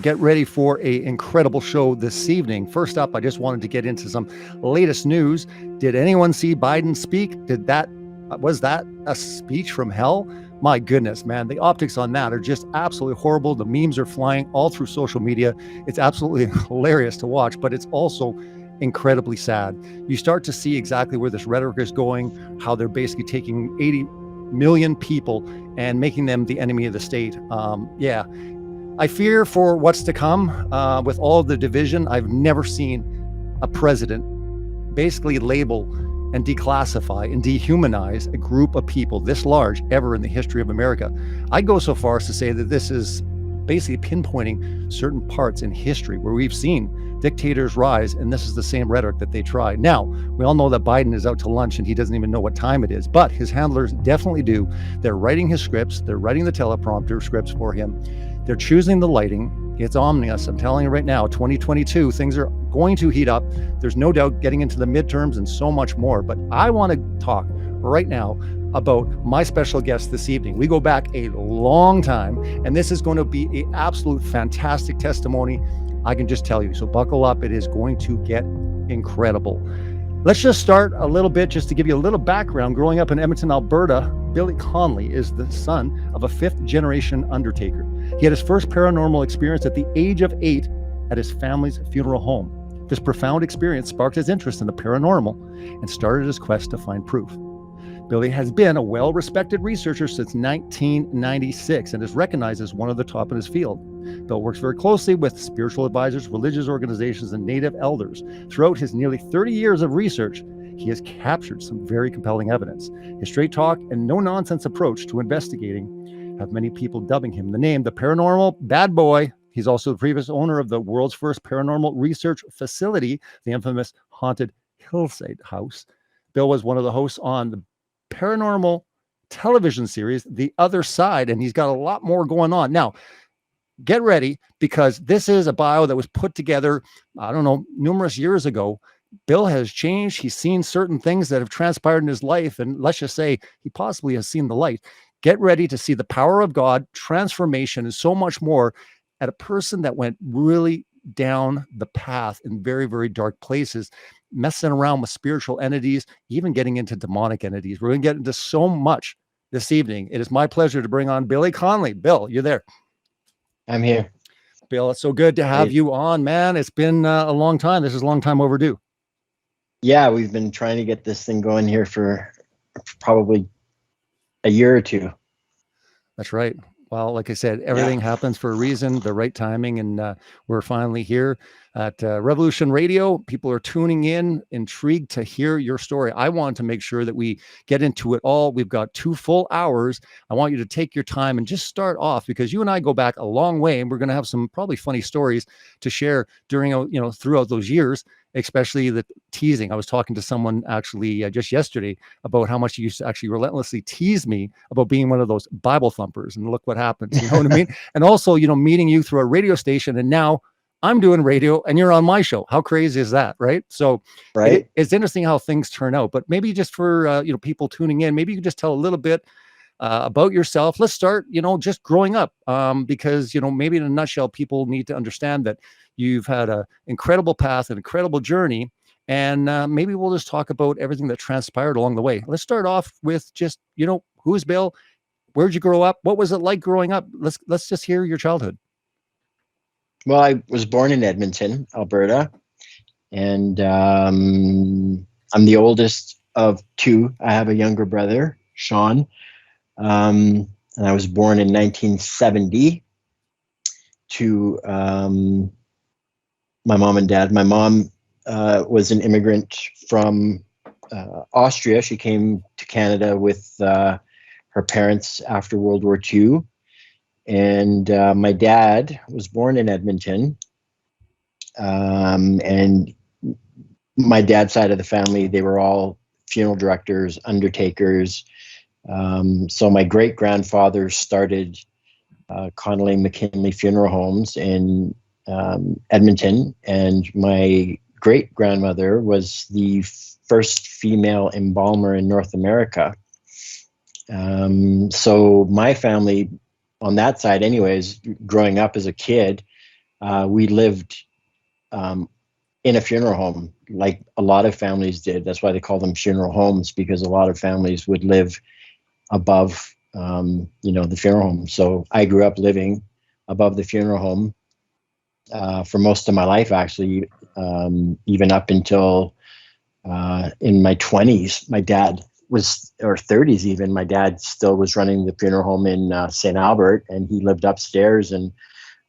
Get ready for an incredible show this evening. First up, I just wanted to get into some latest news. Did anyone see Biden speak? Was that a speech from hell? My goodness, man, the optics on that are just absolutely horrible. The memes are flying all through social media. It's absolutely hilarious to watch, but it's also incredibly sad. You start to see exactly where this rhetoric is going, how they're basically taking 80 million people and making them the enemy of the state. I fear for what's to come with all of the division. I've never seen a president basically label and declassify and dehumanize a group of people this large ever in the history of America. I'd go so far as to say that this is basically pinpointing certain parts in history where we've seen dictators rise, and this is the same rhetoric that they try. Now, we all know that Biden is out to lunch and he doesn't even know what time it is, but his handlers definitely do. They're writing his scripts. They're writing the teleprompter scripts for him. They're choosing the lighting. It's ominous. I'm telling you right now, 2022, things are going to heat up. There's no doubt getting into the midterms and so much more. But I want to talk right now about my special guest this evening. We go back a long time, and this is going to be an absolute fantastic testimony. I can just tell you. So buckle up. It is going to get incredible. Let's just start a little bit, just to give you a little background. Growing up in Edmonton, Alberta, Billy Connelly is the son of a fifth-generation undertaker. He had his first paranormal experience at the age of 8 at his family's funeral home. This profound experience sparked his interest in the paranormal and started his quest to find proof. Billy has been a well-respected researcher since 1996 and is recognized as one of the top in his field. Bill works very closely with spiritual advisors, religious organizations, and native elders. Throughout his nearly 30 years of research, he has captured some very compelling evidence. His straight talk and no-nonsense approach to investigating have many people dubbing him the name the Paranormal Bad Boy. He's also the previous owner of the world's first Paranormal Research Facility, the infamous Haunted Hinsdale House. Bill was one of the hosts on the paranormal television series, The Other Side, and he's got a lot more going on. Now, get ready, because this is a bio that was put together, I don't know, numerous years ago. Bill has changed. He's seen certain things that have transpired in his life, and let's just say he possibly has seen the light. Get ready to see the power of God, transformation, and so much more at a person that went really down the path in very, very dark places, messing around with spiritual entities, even getting into demonic entities. We're going to get into so much this evening. It is my pleasure to bring on Billy Connelly. Bill, you're there. I'm here. Bill, it's so good to have you on, man. It's been a long time. This is a long time overdue. Yeah, we've been trying to get this thing going here for probably a year or two. That's right. Well, like I said, everything happens for a reason, the right timing, and we're finally here at Revolution Radio. People are tuning in, intrigued to hear your story. I want to make sure that we get into it all. We've got 2 full hours. I want you to take your time and just start off, because you and I go back a long way, and we're going to have some probably funny stories to share during, throughout those years, especially the teasing. I was talking to someone actually just yesterday about how much you used to actually relentlessly tease me about being one of those Bible thumpers, and look what happens. You know what I mean? And also, meeting you through a radio station, and now I'm doing radio and you're on my show. How crazy is that? Right. So it's interesting how things turn out, but maybe just for, people tuning in, maybe you can just tell a little bit about yourself. Let's start, just growing up, because, maybe in a nutshell, people need to understand that you've had an incredible path, an incredible journey, and maybe we'll just talk about everything that transpired along the way. Let's start off with just, who's Bill? Where'd you grow up? What was it like growing up? Let's just hear your childhood. Well, I was born in Edmonton, Alberta, and I'm the oldest of 2. I have a younger brother, Sean, and I was born in 1970 to my mom and dad. My mom was an immigrant from Austria. She came to Canada with her parents after World War II. And my dad was born in Edmonton, and my dad's side of the family, they were all funeral directors, undertakers. So my great-grandfather started Connelly McKinley Funeral Homes in Edmonton, and my great-grandmother was the first female embalmer in North America. So my family, on that side, anyways, growing up as a kid, we lived in a funeral home, like a lot of families did. That's why they call them funeral homes, because a lot of families would live above, the funeral home. So I grew up living above the funeral home for most of my life, actually, even up until in my 20s. My dad was, or 30s even, my dad still was running the funeral home in St. Albert, and he lived upstairs. And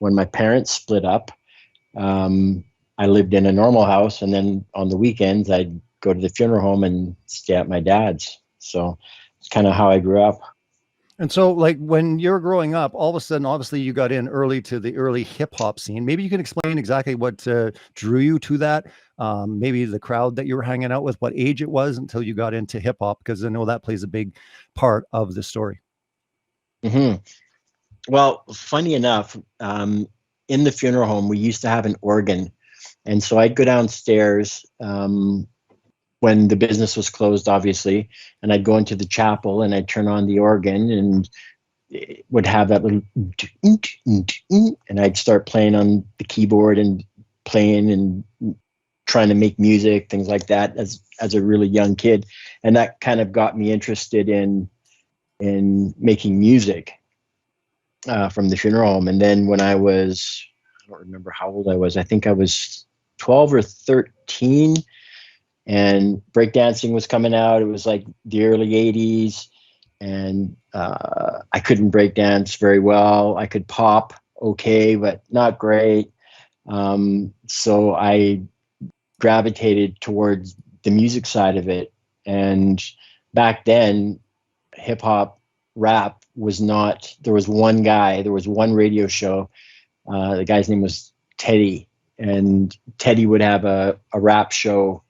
when my parents split up, I lived in a normal house, and then on the weekends I'd go to the funeral home and stay at my dad's. So it's kind of how I grew up. And so, like, when you're growing up, all of a sudden, obviously, you got in early to the early hip hop scene. Maybe you can explain exactly what drew you to that. Maybe the crowd that you were hanging out with, what age it was until you got into hip hop, because I know that plays a big part of the story. Mm-hmm. Well, funny enough, in the funeral home, we used to have an organ. And so I'd go downstairs when the business was closed, obviously, and I'd go into the chapel and I'd turn on the organ, and it would have that little, and I'd start playing on the keyboard and playing and trying to make music, things like that, as a really young kid. And that kind of got me interested in making music from the funeral home. And then when I was, I don't remember how old I was, I think I was 12 or 13, and breakdancing was coming out. It was like the early 80s, and I couldn't breakdance very well. I could pop okay, but not great. So I gravitated towards the music side of it. And back then, hip hop rap was not, there was one guy, there was one radio show. The guy's name was Teddy, and Teddy would have a rap show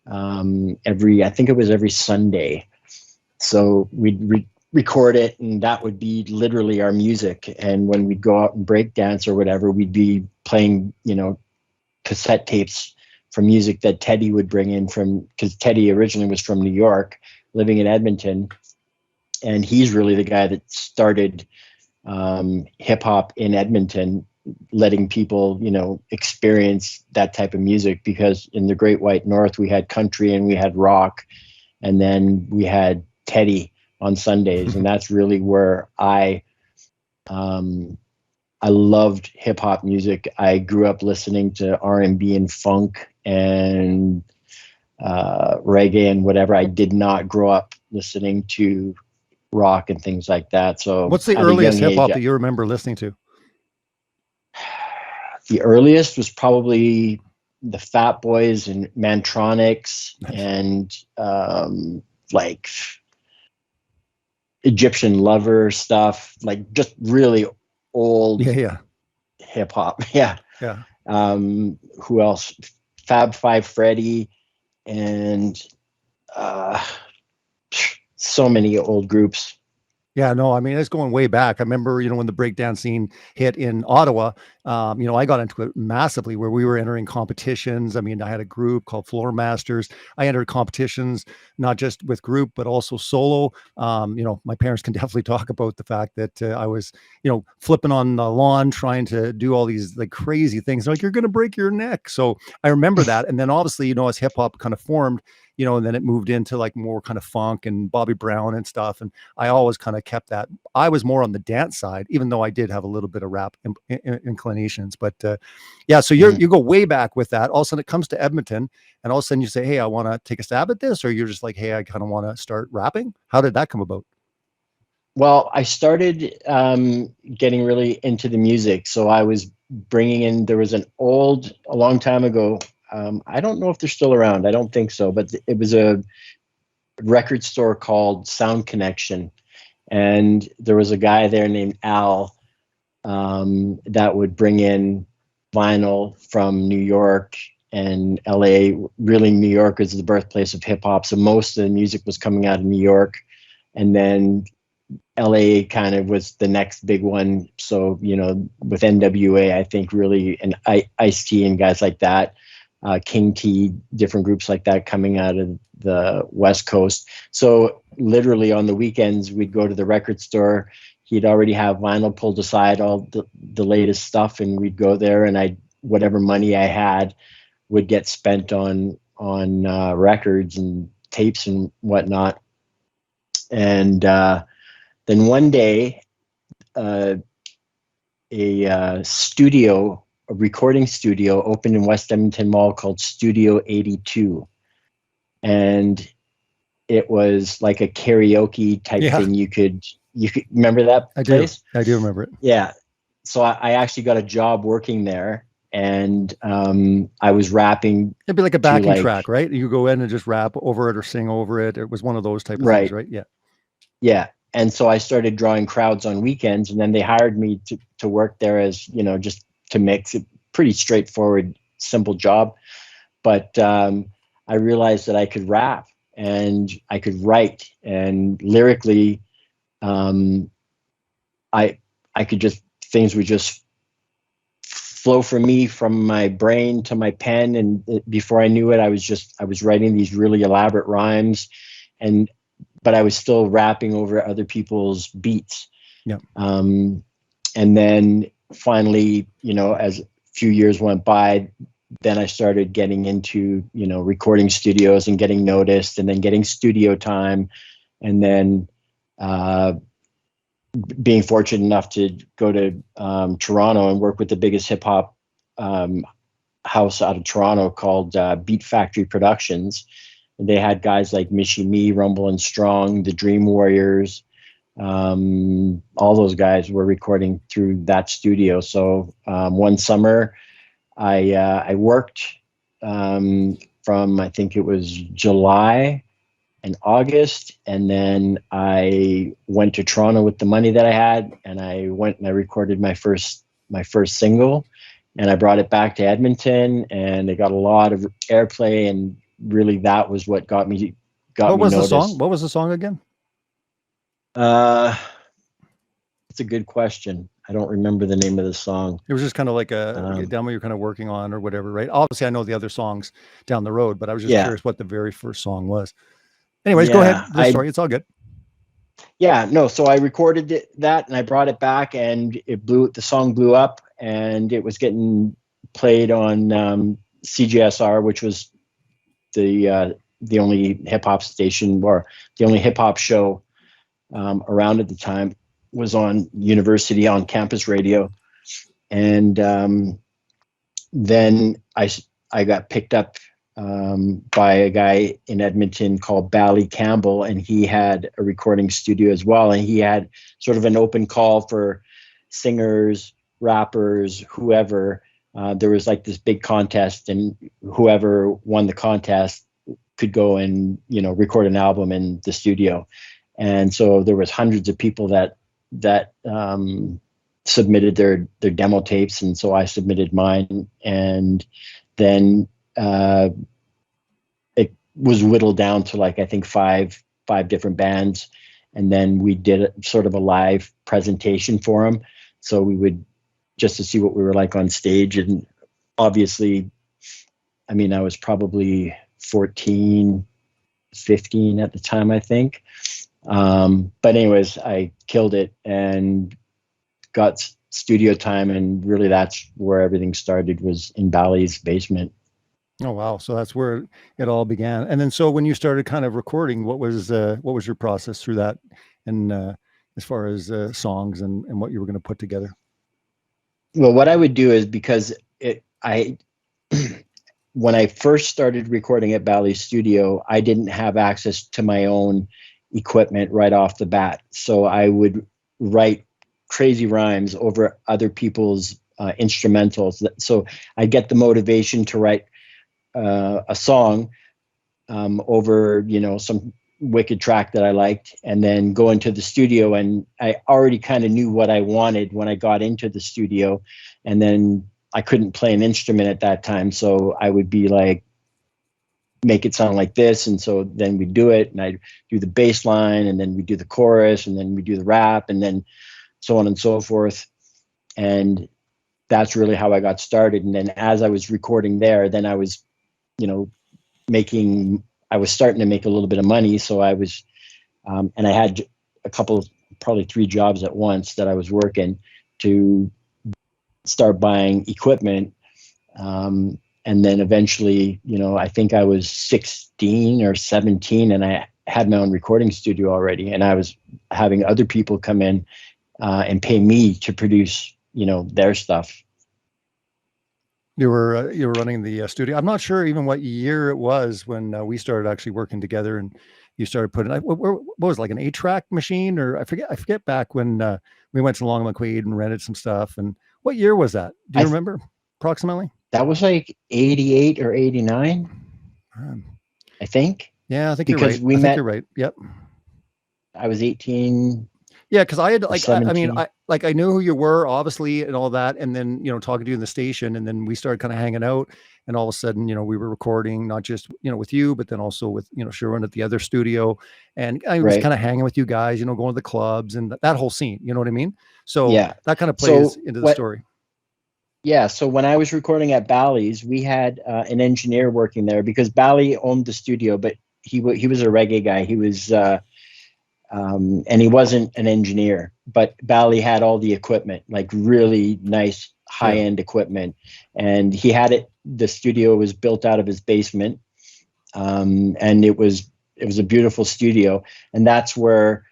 I think it was every Sunday. So we'd record it, and that would be literally our music. And when we'd go out and break dance or whatever, we'd be playing, cassette tapes from music that Teddy would bring in because Teddy originally was from New York, living in Edmonton. And he's really the guy that started hip hop in Edmonton, letting people, experience that type of music, because in the Great White North, we had country and we had rock, and then we had Teddy on Sundays. And that's really where I loved hip hop music. I grew up listening to R&B and funk and reggae and whatever. I did not grow up listening to rock and things like that. So what's the earliest hip hop that you remember listening to? The earliest was probably the Fat Boys and Mantronics and like Egyptian Lover stuff, like just really old hip hop. Yeah. Who else? Fab Five Freddy, and so many old groups. Yeah, no, I mean, it's going way back. I remember, when the breakdance scene hit in Ottawa, I got into it massively, where we were entering competitions. I mean, I had a group called Floor Masters. I entered competitions, not just with group, but also solo. My parents can definitely talk about the fact that I was, flipping on the lawn, trying to do all these like crazy things. Like, you're going to break your neck. So I remember that. And then obviously, as hip hop kind of formed, and then it moved into like more kind of funk and Bobby Brown and stuff. And I always kind of kept that. I was more on the dance side, even though I did have a little bit of rap inclinations. But so you go way back with that. All of a sudden it comes to Edmonton, and all of a sudden you say, hey, I want to take a stab at this. Or you're just like, hey, I kind of want to start rapping. How did that come about? Well, I started getting really into the music. So I was bringing in, there was a long time ago, I don't know if they're still around. I don't think so, but it was a record store called Sound Connection. And there was a guy there named Al that would bring in vinyl from New York and LA. Really, New York is the birthplace of hip hop. So most of the music was coming out of New York. And then LA kind of was the next big one. So, with NWA, I think really, and Ice-T and guys like that. King T, different groups like that coming out of the West Coast. So literally on the weekends, we'd go to the record store. He'd already have vinyl pulled aside, all the latest stuff, and we'd go there, and whatever money I had would get spent on records and tapes and whatnot. And then one day, a recording studio opened in West Edmonton Mall called Studio 82. And it was like a karaoke type thing. You could remember that place? I do remember it. Yeah. So I actually got a job working there, and I was rapping. It'd be like a backing track, right? You go in and just rap over it or sing over it. It was one of those type of things, right? Yeah. Yeah. And so I started drawing crowds on weekends, and then they hired me to work there as, just to mix. It pretty straightforward, simple job. But I realized that I could rap and I could write, and lyrically, I could things would just flow from me, from my brain to my pen. And before I knew it, I was writing these really elaborate rhymes, but I was still rapping over other people's beats. Yeah. And then finally, as a few years went by, then I started getting into, recording studios and getting noticed, and then getting studio time. And then being fortunate enough to go to Toronto and work with the biggest hip hop house out of Toronto called Beat Factory Productions. And they had guys like Michie Me, Rumble and Strong, the Dream Warriors. All those guys were recording through that studio. So one summer, I worked from, I think it was July and August, and then I went to Toronto with the money that I had, and I went and I recorded my first single, and I brought it back to Edmonton, and it got a lot of airplay, and really that was what got me noticed. The song? What was the song again? It's a good question. I don't remember the name of the song. It was just kind of like a demo you're kind of working on or whatever, right? Obviously, I know the other songs down the road, but I was just curious what the very first song was. Anyways, go ahead. The story. It's all good. Yeah, no. So I recorded that, and I brought it back, and the song blew up, and it was getting played on CJSR, which was the only hip hop station, or the only hip hop show around at the time, was on university on campus radio. And then I got picked up by a guy in Edmonton called Bally Campbell, and he had a recording studio as well. And he had sort of an open call for singers, rappers, whoever. There was like this big contest, and whoever won the contest could go and, record an album in the studio. And so there was hundreds of people that submitted their demo tapes. And so I submitted mine, and then it was whittled down to like, I think five different bands. And then we did sort of a live presentation for them. So we would, just to see what we were like on stage. And obviously, I mean, I was probably 14, 15 at the time, I think. But anyways, I killed it and got studio time, and really that's where everything started, was in Bally's basement. Oh, wow. So that's where it all began. And then, so when you started kind of recording, what was your process through that? And as far as songs and what you were going to put together? Well, what I would do is, because when I first started recording at Bally's studio, I didn't have access to my own equipment right off the bat. So I would write crazy rhymes over other people's instrumentals. So I get the motivation to write a song over, some wicked track that I liked, and then go into the studio. And I already kind of knew what I wanted when I got into the studio. And then I couldn't play an instrument at that time. So I would be like, make it sound like this. And so then we do it, and I do the bass line, and then we do the chorus, and then we do the rap, and then so on and so forth. And that's really how I got started. And then as I was recording there, then I was you know, I was starting to make a little bit of money. So I was, and I had a couple, probably 3 jobs at once that I was working to start buying equipment. And then eventually, I think I was 16 or 17 and I had my own recording studio already. And I was having other people come in and pay me to produce, their stuff. You were running the studio. I'm not sure even what year it was when we started actually working together, and you started putting what was it, like an 8-track machine, or I forget back when we went to Long McQuaid and rented some stuff. And what year was that? Do you remember approximately? That was like 88 or 89, I think. Yeah, I think because you're right. I think you're right. Yep. I was 18. Yeah, because I had I mean, 17. I knew who you were, obviously, and all that, and then talking to you in the station, and then we started kind of hanging out, and all of a sudden, we were recording not just with you, but then also with Sherwin at the other studio, and I was Right. kind of hanging with you guys, going to the clubs and that whole scene. You know what I mean? So Yeah. that kind of plays into the story. Yeah. So when I was recording at Bally's, we had an engineer working there because Bally owned the studio, but he was a reggae guy. He was. And he wasn't an engineer, but Bally had all the equipment, like really nice high-end equipment. And he had it, the studio was built out of his basement. And it was a beautiful studio. And that's where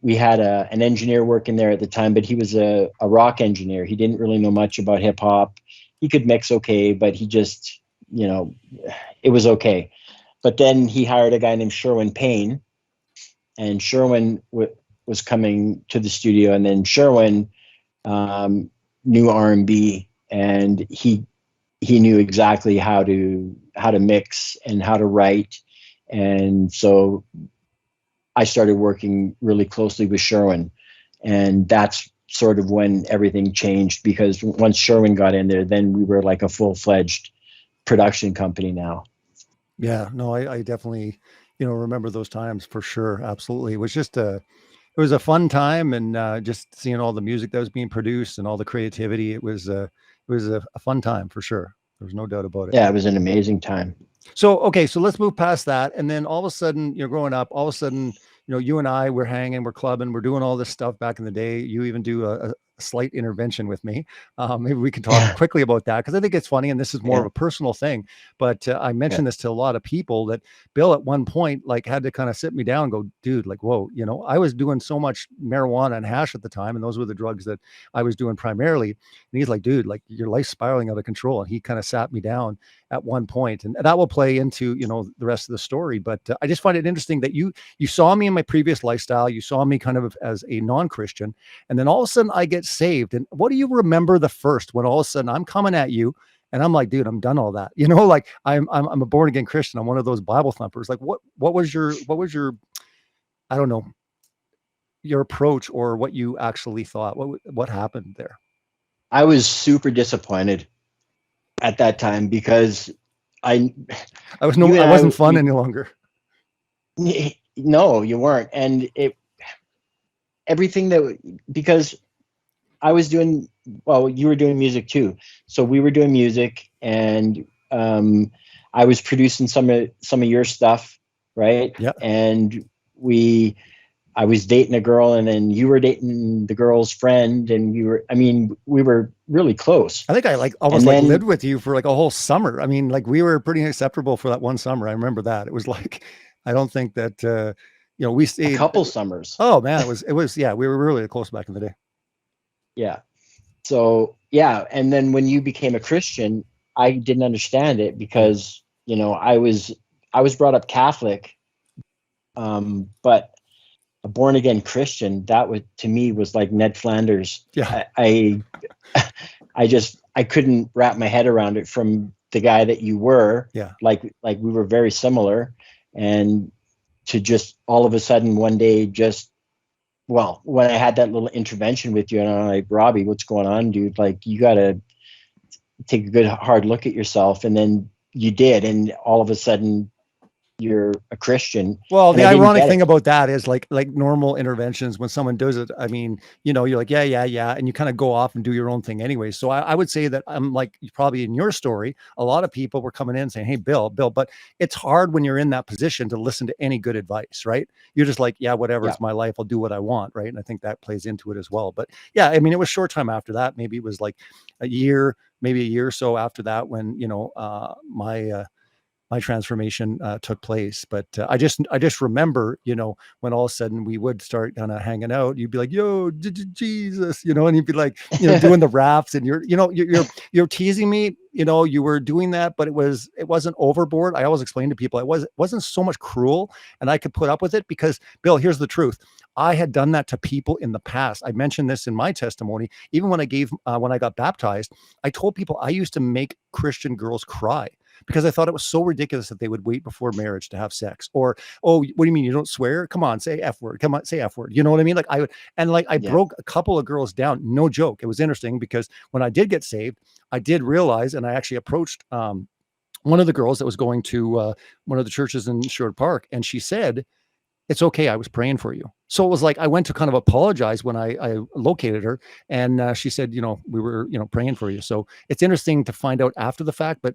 we had an engineer working there at the time, but he was a rock engineer. He didn't really know much about hip hop. He could mix okay, but he just, it was okay. But then he hired a guy named Sherwin Payne. And Sherwin was coming to the studio, and then Sherwin knew R&B, and he knew exactly how to mix and how to write. And so I started working really closely with Sherwin, and that's sort of when everything changed, because once Sherwin got in there, then we were like a full-fledged production company now. Yeah, no, I definitely remember those times for sure. Absolutely. It was just it was a fun time, and just seeing all the music that was being produced and all the creativity. It was a fun time for sure. There's no doubt about it. Yeah, it was an amazing time. So, okay, so let's move past that. And then all of a sudden, growing up, all of a sudden, you and I, we're hanging, we're clubbing, we're doing all this stuff back in the day. You even do a slight intervention with me. Maybe we can talk quickly about that, because I think it's funny, and this is more of a personal thing. But I mentioned this to a lot of people, that Bill at one point had to kind of sit me down and go, dude, whoa, I was doing so much marijuana and hash at the time, and those were the drugs that I was doing primarily. And he's like, dude, your life's spiraling out of control. And he kind of sat me down at one point, and that will play into the rest of the story. But I just find it interesting that you saw me in my previous lifestyle. You saw me kind of as a non-Christian, and then all of a sudden I get saved. And what do you remember the first, when all of a sudden I'm coming at you and I'm like, dude, I'm done all that, I'm a born again Christian. I'm one of those Bible thumpers. What was your I don't know, your approach, or what you actually thought? What happened there? I was super disappointed at that time, because I wasn't fun any longer. No, you weren't. And because I was doing, well, you were doing music too. So we were doing music, and I was producing some of your stuff, right? Yeah. And I was dating a girl, and then you were dating the girl's friend, and we were really close. I think I almost lived with you for a whole summer. I mean, we were pretty inseparable for that one summer. I remember that. It was I don't think that, we stayed a couple summers. Oh man, it was, yeah, we were really close back in the day. Yeah. So, yeah. And then when you became a Christian, I didn't understand it, because, I was brought up Catholic, but a born again Christian, that to me was like Ned Flanders. Yeah. I couldn't wrap my head around it, from the guy that you were. Yeah. Like we were very similar, and to just all of a sudden one day, when I had that little intervention with you, and I'm like, Robbie, what's going on, dude? You got to take a good hard look at yourself. And then you did. And all of a sudden, you're a Christian. Well, And the I didn't ironic get thing it. about that is like normal interventions when someone does it, I mean, you're like, yeah, yeah, yeah. And you kind of go off and do your own thing anyway. So I would say that I'm like, probably in your story, a lot of people were coming in saying, hey, Bill, but it's hard when you're in that position to listen to any good advice, right? You're just like, yeah, whatever, Yeah. it's my life. I'll do what I want. Right. And I think that plays into it as well. But yeah, I mean, it was short time after that. Maybe it was like maybe a year or so after that when, my transformation took place. But I just remember, when all of a sudden we would start kind of hanging out, you'd be like, "Yo, Jesus," and you'd be like, doing the raps, and you're teasing me. You were doing that, but it wasn't overboard. I always explain to people it wasn't so much cruel, and I could put up with it because, Bill, here's the truth. I had done that to people in the past. I mentioned this in my testimony. Even when I got baptized, I told people I used to make Christian girls cry because I thought it was so ridiculous that they would wait before marriage to have sex. Or, oh, what do you mean you don't swear? Come on, say F word. Come on, say F word. You know what I mean? Like I Yeah. broke a couple of girls down. No joke. It was interesting because when I did get saved, I did realize, and I actually approached one of the girls that was going to one of the churches in Sherwood Park, and she said, "It's okay. I was praying for you." So it was like I went to kind of apologize when I located her, and she said, "We were, praying for you." So it's interesting to find out after the fact. But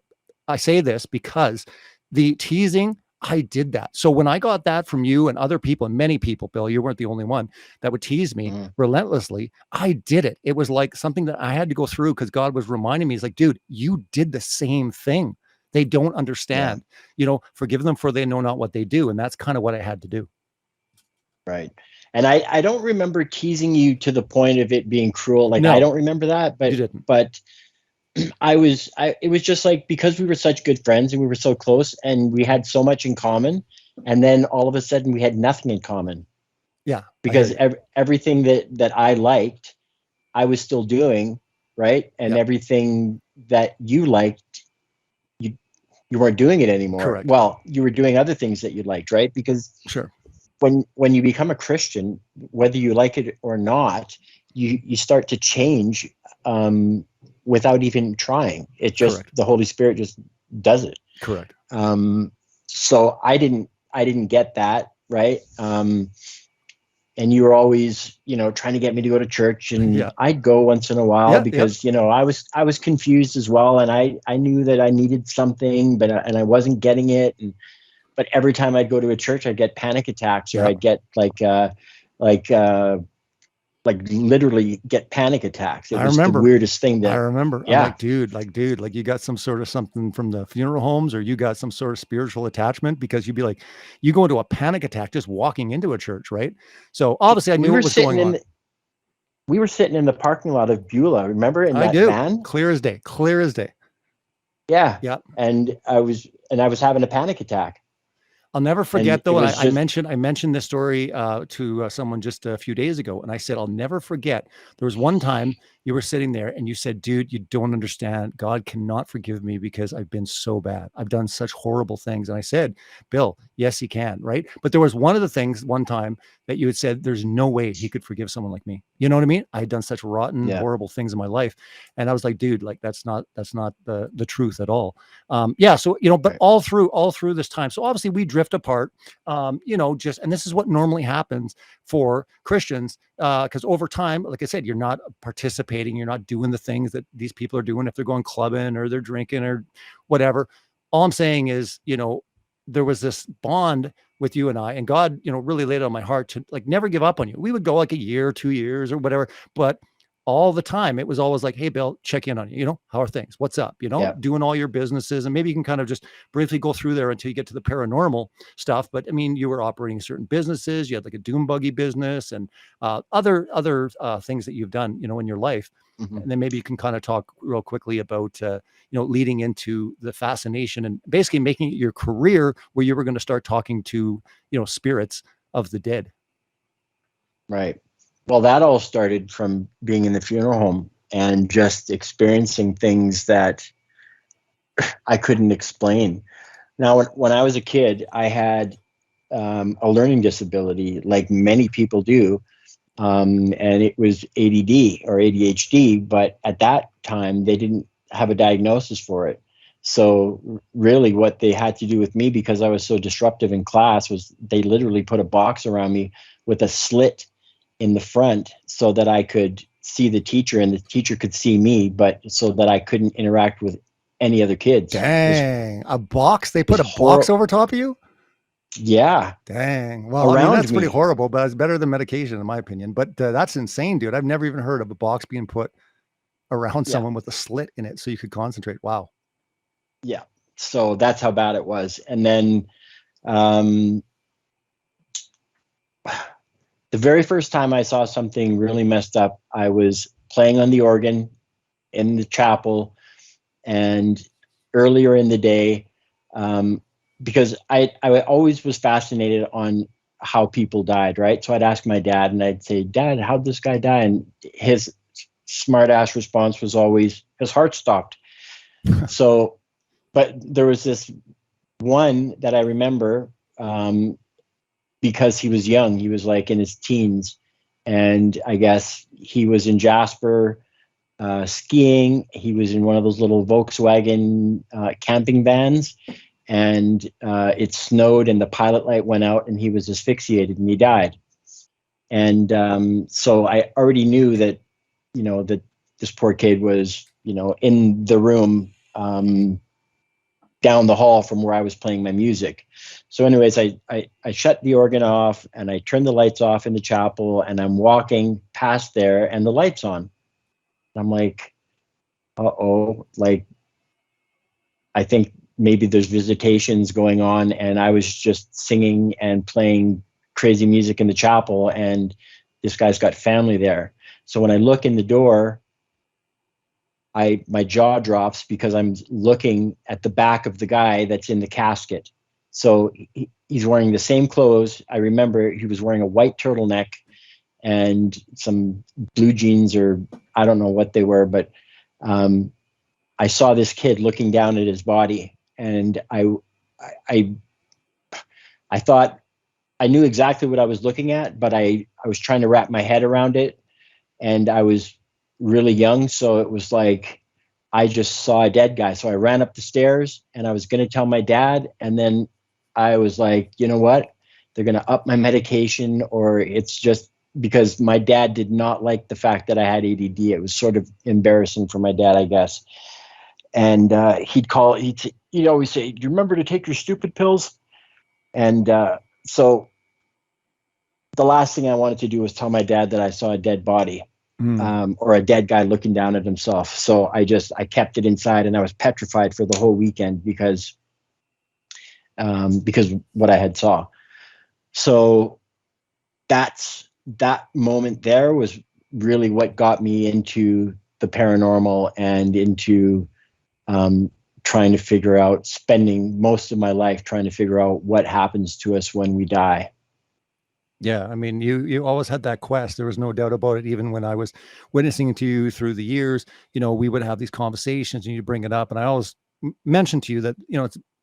I say this because the teasing, I did that. So when I got that from you and other people, and many people, Bill, you weren't the only one that would tease me Mhm. relentlessly. I did it. It was like something that I had to go through because God was reminding me. He's like, dude, you did the same thing. They don't Yeah. understand. Forgive them for they know not what they do. And that's kind of what I had to do. Right. And I don't remember teasing you to the point of it being cruel. Like, I No, don't remember that, you didn't. but it was just like, because we were such good friends and we were so close and we had so much in common. And then all of a sudden we had nothing in common Yeah, I hear because you. everything that I liked, I was still doing. Right. And Yep, everything that you liked, you, you weren't doing it anymore. correct. Well, you were doing other things that you liked. Right. Because Sure, when you become a Christian, whether you like it or not, you start to change without even trying. It just, correct, the Holy Spirit just does it. correct. So I didn't get that, right. And you were always, trying to get me to go to church, and Yeah, I'd go once in a while yeah, yeah, because, I was confused as well, and I knew that I needed something, and I wasn't getting it. But every time I'd go to a church, I'd get panic attacks, or yeah. I'd get like uh, like literally get panic attacks. It I was the remember. weirdest thing I that, remember. I'm yeah. like, dude, like you got some sort of something from the funeral homes, or you got some sort of spiritual attachment because you'd be like, you go into a panic attack just walking into a church, right? So obviously I We knew were what was sitting going in on. the, we were sitting in the parking lot of Beulah, remember, in I that do. van? Clear as day. Clear as day. Yeah. Yeah. And I was having a panic attack, I'll never and forget it though, and was just, I mentioned this story to someone just a few days ago, and I said I'll never forget. There was one time you were sitting there, and you said, "Dude, you don't understand. God cannot forgive me because I've been so bad. I've done such horrible things." And I said, "Bill, yes, He can, right?" But there was one of the things one time that you had said, "There's no way He could forgive someone like me." You know what I mean? I had done such rotten, yeah. horrible things in my life, and I was like, "Dude, like that's not the truth at all." Yeah, so but Right. all through this time, so obviously we drift apart. Just, and this is what normally happens for Christians, because over time, like I said, you're not participating, you're not doing the things that these people are doing if they're going clubbing or they're drinking or whatever. All I'm saying is, there was this bond with you and I, and God, really laid it on my heart to like never give up on you. We would go like a year, 2 years, or whatever, but all the time it was always like, hey, Bill, check in on you. How are things? What's up? Yeah. Doing all your businesses, and maybe you can kind of just briefly go through there until you get to the paranormal stuff. But I mean, you were operating certain businesses. You had like a doom buggy business and other things that you've done, in your life. Mhm. And then maybe you can kind of talk real quickly about leading into the fascination and basically making it your career where you were going to start talking to spirits of the dead. Right. Well, that all started from being in the funeral home and just experiencing things that I couldn't explain. Now, when I was a kid, I had a learning disability, like many people do, and it was ADD or ADHD. But at that time, they didn't have a diagnosis for it. So really what they had to do with me, because I was so disruptive in class, was they literally put a box around me with a slit in the front so that I could see the teacher and the teacher could see me, but so that I couldn't interact with any other kids. Dang, a box? They It was put a box horrible. over top of you? Yeah, Dang. Well, I mean, around that's pretty me. horrible, but it's better than medication, in my opinion. But that's insane, dude. I've never even heard of a box being put around Yeah, someone with a slit in it so you could concentrate. Wow. yeah. So that's how bad it was. And then um, the very first time I saw something really messed up, I was playing on the organ in the chapel, and earlier in the day, um, because I always was fascinated on how people died, right? So I'd ask my dad, and I'd say, "Dad, how'd this guy die?" And his smart ass response was always, "His heart stopped." So, but there was this one that I remember, because he was young. He was like in his teens, and I guess he was in Jasper skiing. He was in one of those little Volkswagen camping vans, and it snowed, and the pilot light went out, and he was asphyxiated, and he died. And so I already knew that, that this poor kid was, in the room down the hall from where I was playing my music. So, anyways, I shut the organ off and I turned the lights off in the chapel, and I'm walking past there, and the lights on. I'm like, uh-oh, like I think maybe there's visitations going on, and I was just singing and playing crazy music in the chapel, and this guy's got family there. So when I look in the door, my jaw drops because I'm looking at the back of the guy that's in the casket. So he's wearing the same clothes. I remember he was wearing a white turtleneck and some blue jeans, or I don't know what they were, but I saw this kid looking down at his body, and I thought I knew exactly what I was looking at, but I was trying to wrap my head around it, and I was really young, so it was like I just saw a dead guy. So I ran up the stairs, and I was going to tell my dad, and then I was like, you know what? They're going to up my medication, or it's just because my dad did not like the fact that I had ADD. It was sort of embarrassing for my dad, I guess. And he'd always say, "Do you remember to take your stupid pills?" And so the last thing I wanted to do was tell my dad that I saw a dead body, Mm. or a dead guy looking down at himself. So I kept it inside, and I was petrified for the whole weekend because what I had saw. So that moment there was really what got me into the paranormal and into trying to figure out, spending most of my life trying to figure out what happens to us when we die. Yeah, I mean, you always had that quest. There was no doubt about it. Even when I was witnessing to you through the years, we would have these conversations and you bring it up, and I always mentioned to you that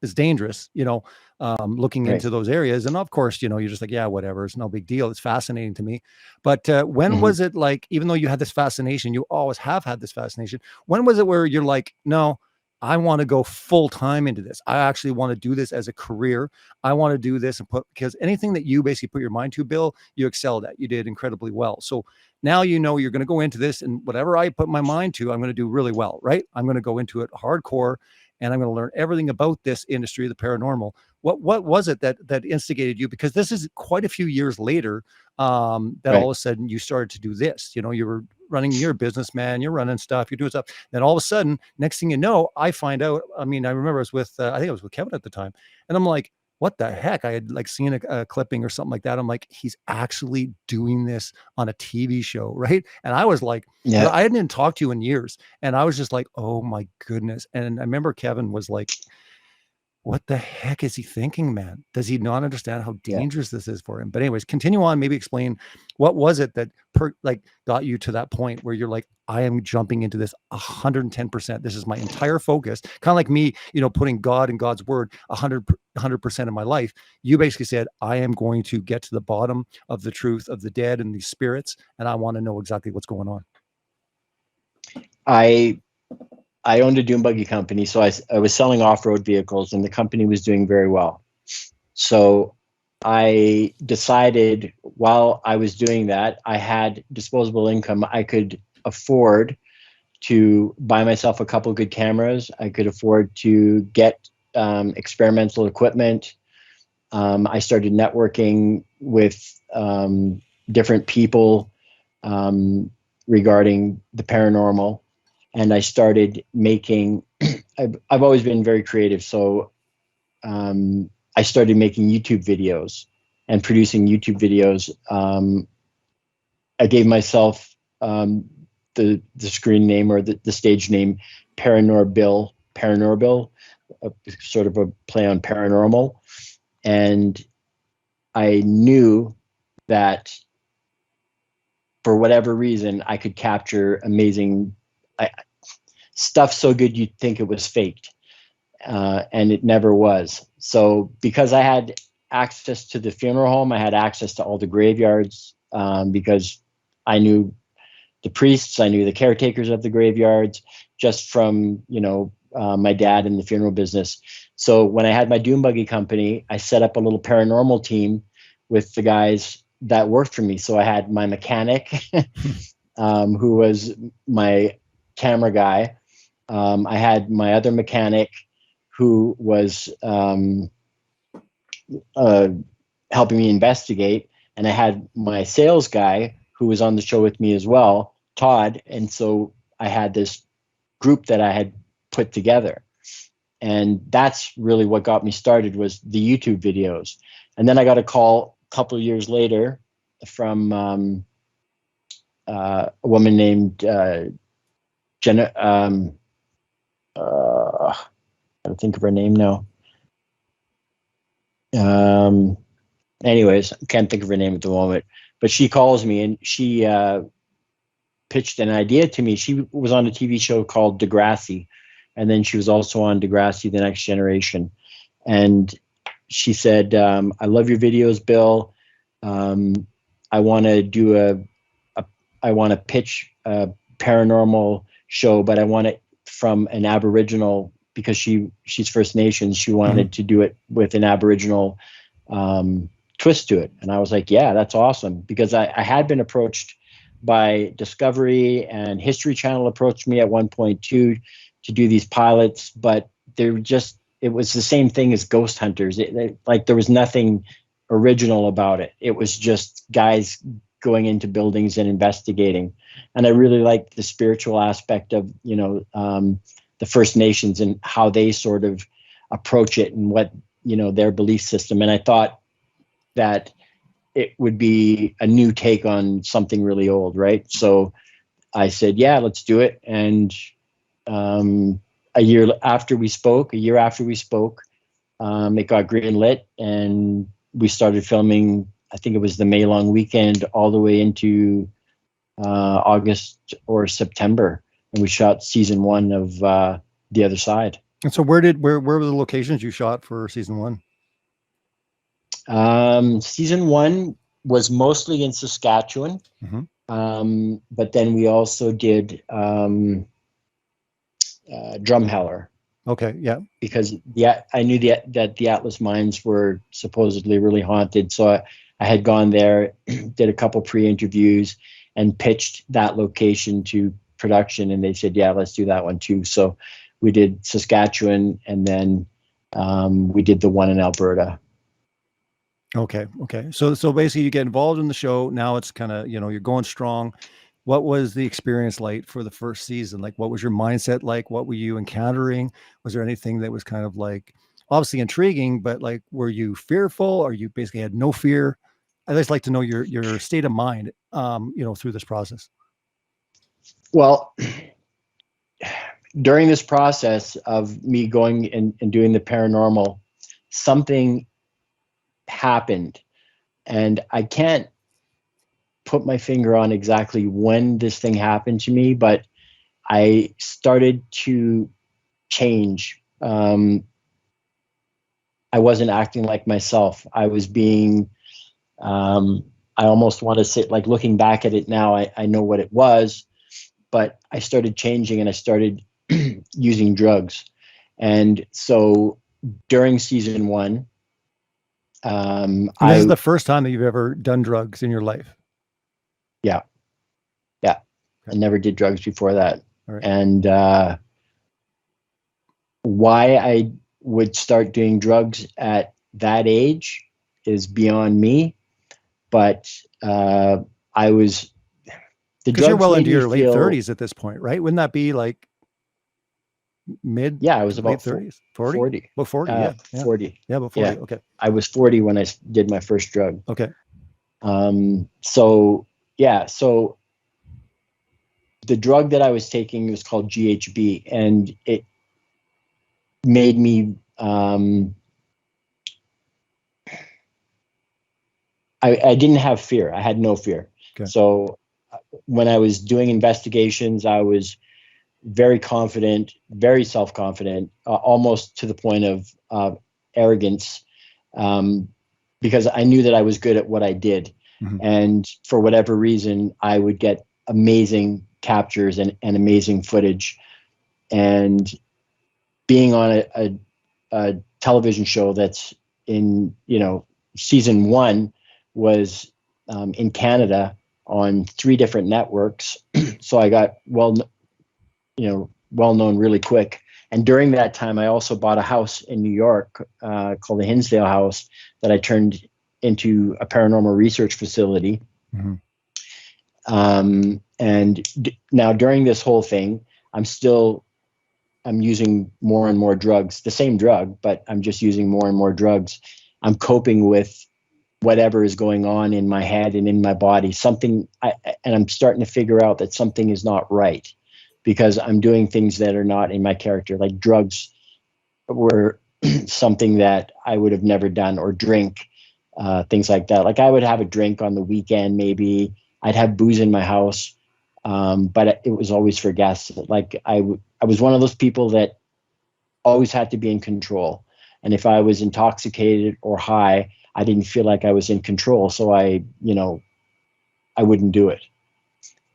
it's dangerous. Looking Right. into those areas, and of course, you're just like, yeah, whatever. It's no big deal. It's fascinating to me. But when Mm-hmm. was it like? Even though you had this fascination, you always have had this fascination. When was it where you're like, no, I want to go full time into this. I actually want to do this as a career. I want to do this and because anything that you basically put your mind to, Bill, you excelled at. You did incredibly well. So now you're going to go into this, and whatever I put my mind to, I'm going to do really well, right? I'm going to go into it hardcore, and I'm going to learn everything about this industry, the paranormal. What was it that instigated you? Because this is quite a few years later that all Right. of a sudden you started to do this. You were running your business, man. You're running stuff. You're doing stuff. Then all of a sudden, next thing you know, I find out. I mean, I remember I was with I think I was with Kevin at the time, and I'm like, what the heck? I had like seen a clipping or something like that. I'm like, he's actually doing this on a TV show, right? And I was like, because Yeah. I hadn't talked to you in years, and I was just like, oh my goodness. And I remember Kevin was like, what the heck is he thinking, man? Does he not understand how Yeah. dangerous this is for him? But anyways, continue on. Maybe explain what was it that got you to that point where you're like, I am jumping into this 110%. This is my entire focus. Kind of like me, putting God and God's word 100% of my life. You basically said, I am going to get to the bottom of the truth of the dead and these spirits, and I want to know exactly what's going on. I I owned a dune buggy company, so I was selling off-road vehicles, and the company was doing very well. So I decided while I was doing that, I had disposable income. I could afford to buy myself a couple good cameras. I could afford to get experimental equipment. I started networking with different people regarding the paranormal. And I started making, I've always been very creative. So I started making YouTube videos and producing YouTube videos. I gave myself the screen name or the stage name Paranormal, sort of a play on paranormal. And I knew that for whatever reason, I could capture amazing stuff so good you'd think it was faked. And it never was. So because I had access to the funeral home, I had access to all the graveyards because I knew the priests, I knew the caretakers of the graveyards just from, my dad in the funeral business. So when I had my dune buggy company, I set up a little paranormal team with the guys that worked for me. So I had my mechanic, who was my camera guy. I had my other mechanic who was helping me investigate. And I had my sales guy who was on the show with me as well, Todd. And so I had this group that I had put together. And that's really what got me started was the YouTube videos. And then I got a call a couple of years later from a woman named Jenna. I don't think of her name now. Anyways, I can't think of her name at the moment. But she calls me and she pitched an idea to me. She was on a TV show called Degrassi. And then she was also on Degrassi, The Next Generation. And she said, I love your videos, Bill. I want to do I want to pitch a paranormal show, but I want it from an Aboriginal, because she's First Nations. She wanted to do it with an Aboriginal twist to it. And I was like, yeah, that's awesome. Because I had been approached by Discovery, and History Channel approached me at one point too, to do these pilots, but it was the same thing as Ghost Hunters. Like there was nothing original about it. It was just guys going into buildings and investigating. And I really liked the spiritual aspect of, the First Nations and how they sort of approach it and what, their belief system. And I thought that it would be a new take on something really old, right? So I said, yeah, let's do it. And a year after we spoke, it got green lit, and we started filming. I think it was the May long weekend all the way into August or September, and we shot season 1 of The Other Side. And so where were the locations you shot for season 1? Season 1 was mostly in Saskatchewan, but then we also did Drumheller. Okay, yeah. Because I knew that the Atlas mines were supposedly really haunted, so I had gone there, did a couple pre-interviews, and pitched that location to production, and they said, yeah, let's do that one too. So we did Saskatchewan, and then we did the one in Alberta. Okay. So basically you get involved in the show. Now it's kind of, you're going strong. What was the experience like for the first season? Like, what was your mindset like? What were you encountering? Was there anything that was kind of like obviously intriguing, but like, were you fearful, or you basically had no fear? I'd just like to know your state of mind, through this process. Well, during this process of me going and doing the paranormal, something happened, and I can't put my finger on exactly when this thing happened to me, but I started to change. I wasn't acting like myself. I was being, I almost want to say, like, looking back at it now, I know what it was, but I started changing, and I started using drugs. And so during season 1, And this is the first time that you've ever done drugs in your life. Yeah. Okay. I never did drugs before that. All right. And why I would start doing drugs at that age is beyond me. But I was, the Because you're drugs well made into me your late feel, 30s at this point, right? Wouldn't that be like mid yeah, I was to about late 30s? 40? 40. About 40, yeah. 40. Yeah, about 40. Yeah. Okay. I was 40 when I did my first drug. Okay. So the drug that I was taking was called GHB, and it made me, I didn't have fear. I had no fear. Okay. So when I was doing investigations, I was very confident, very self-confident, almost to the point of arrogance, because I knew that I was good at what I did. Mhm. And for whatever reason, I would get amazing captures and amazing footage. And being on a television show that's in, season 1 was in Canada on 3 different networks. So I got well known really quick. And during that time, I also bought a house in New York called the Hinsdale House that I turned into a paranormal research facility. Mhm. Now during this whole thing, I'm using more and more drugs, the same drug, but I'm just using more and more drugs. I'm coping with whatever is going on in my head and in my body. And I'm starting to figure out that something is not right, because I'm doing things that are not in my character. Like drugs were something that I would have never done, or drink, things like that. Like I would have a drink on the weekend, maybe I'd have booze in my house. But it was always for guests. Like I was one of those people that always had to be in control. And if I was intoxicated or high, I didn't feel like I was in control. So I wouldn't do it.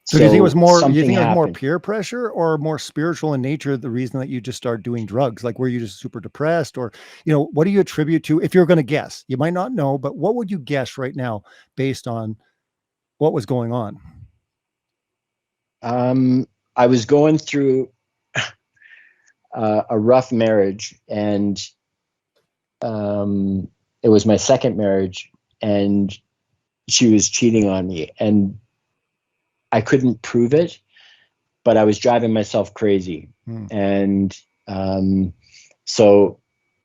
So do you think it was more, you something think it was more happened. peer pressure or more spiritual in nature, the reason that you just started doing drugs? Like, were you just super depressed, or, what do you attribute to, if you're going to guess? You might not know, but what would you guess right now based on what was going on? I was going through a rough marriage, and it was my second marriage, and she was cheating on me, and I couldn't prove it, but I was driving myself crazy. And so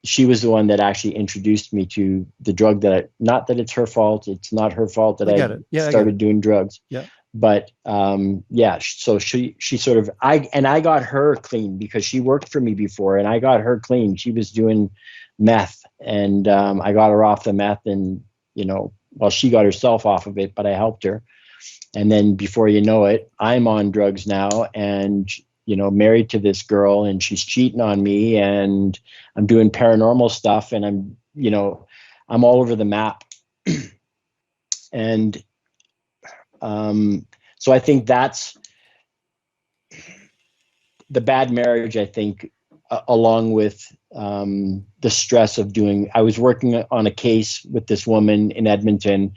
she was the one that actually introduced me to the drug not that it's her fault. It's not her fault that I started doing drugs. Yeah. But so she sort of, I got her clean because she worked for me before, and I got her clean. She was doing meth, and I got her off the meth, and she got herself off of it, but I helped her. And then before you know it, I'm on drugs now, and married to this girl, and she's cheating on me, and I'm doing paranormal stuff, and I'm all over the map. And so I think that's the bad marriage, I think, along with the stress of I was working on a case with this woman in Edmonton,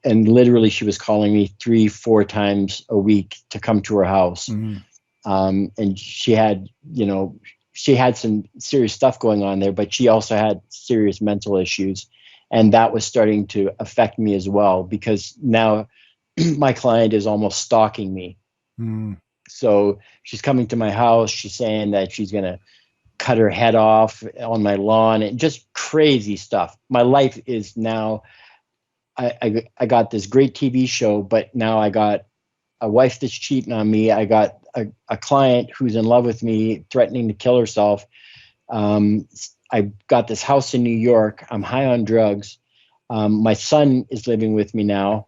and literally she was calling me 3-4 times a week to come to her house. Mm-hmm. And she had some serious stuff going on there, but she also had serious mental issues. And that was starting to affect me as well, because now my client is almost stalking me. Mm. So she's coming to my house. She's saying that she's going to cut her head off on my lawn, and just crazy stuff. My life is now, I got this great TV show, but now I got a wife that's cheating on me. I got a client who's in love with me, threatening to kill herself. I got this house in New York. I'm high on drugs. My son is living with me now,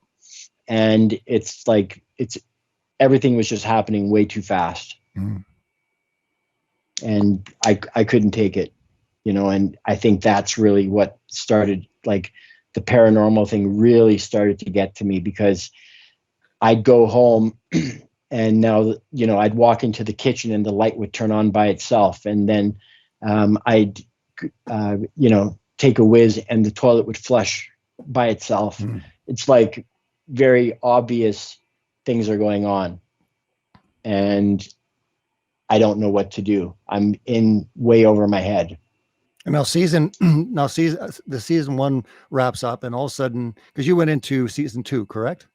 and everything was just happening way too fast. Mm. And I couldn't take it, and I think that's really what started, like, the paranormal thing really started to get to me, because I'd go home And now, I'd walk into the kitchen and the light would turn on by itself. And then I'd, take a whiz and the toilet would flush by itself. Mm. It's like very obvious things are going on. And I don't know what to do. I'm in way over my head. And now the season 1 wraps up, and all of a sudden, because you went into season 2, correct?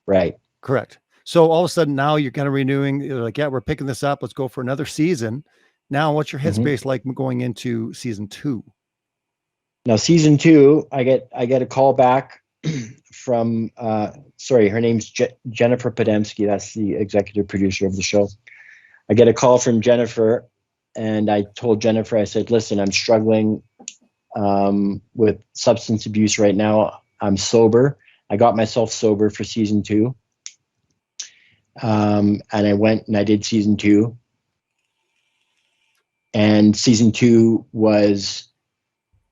Right. Correct. So all of a sudden now you're kind of renewing, you're like, yeah, we're picking this up. Let's go for another season. Now, what's your headspace like going into season 2? Now, season 2, I get a call back from, her name's Jennifer Podemski. That's the executive producer of the show. I get a call from Jennifer, and I told Jennifer, I said, listen, I'm struggling with substance abuse right now. I'm sober. I got myself sober for season 2. And I went and I did season 2. And season 2 was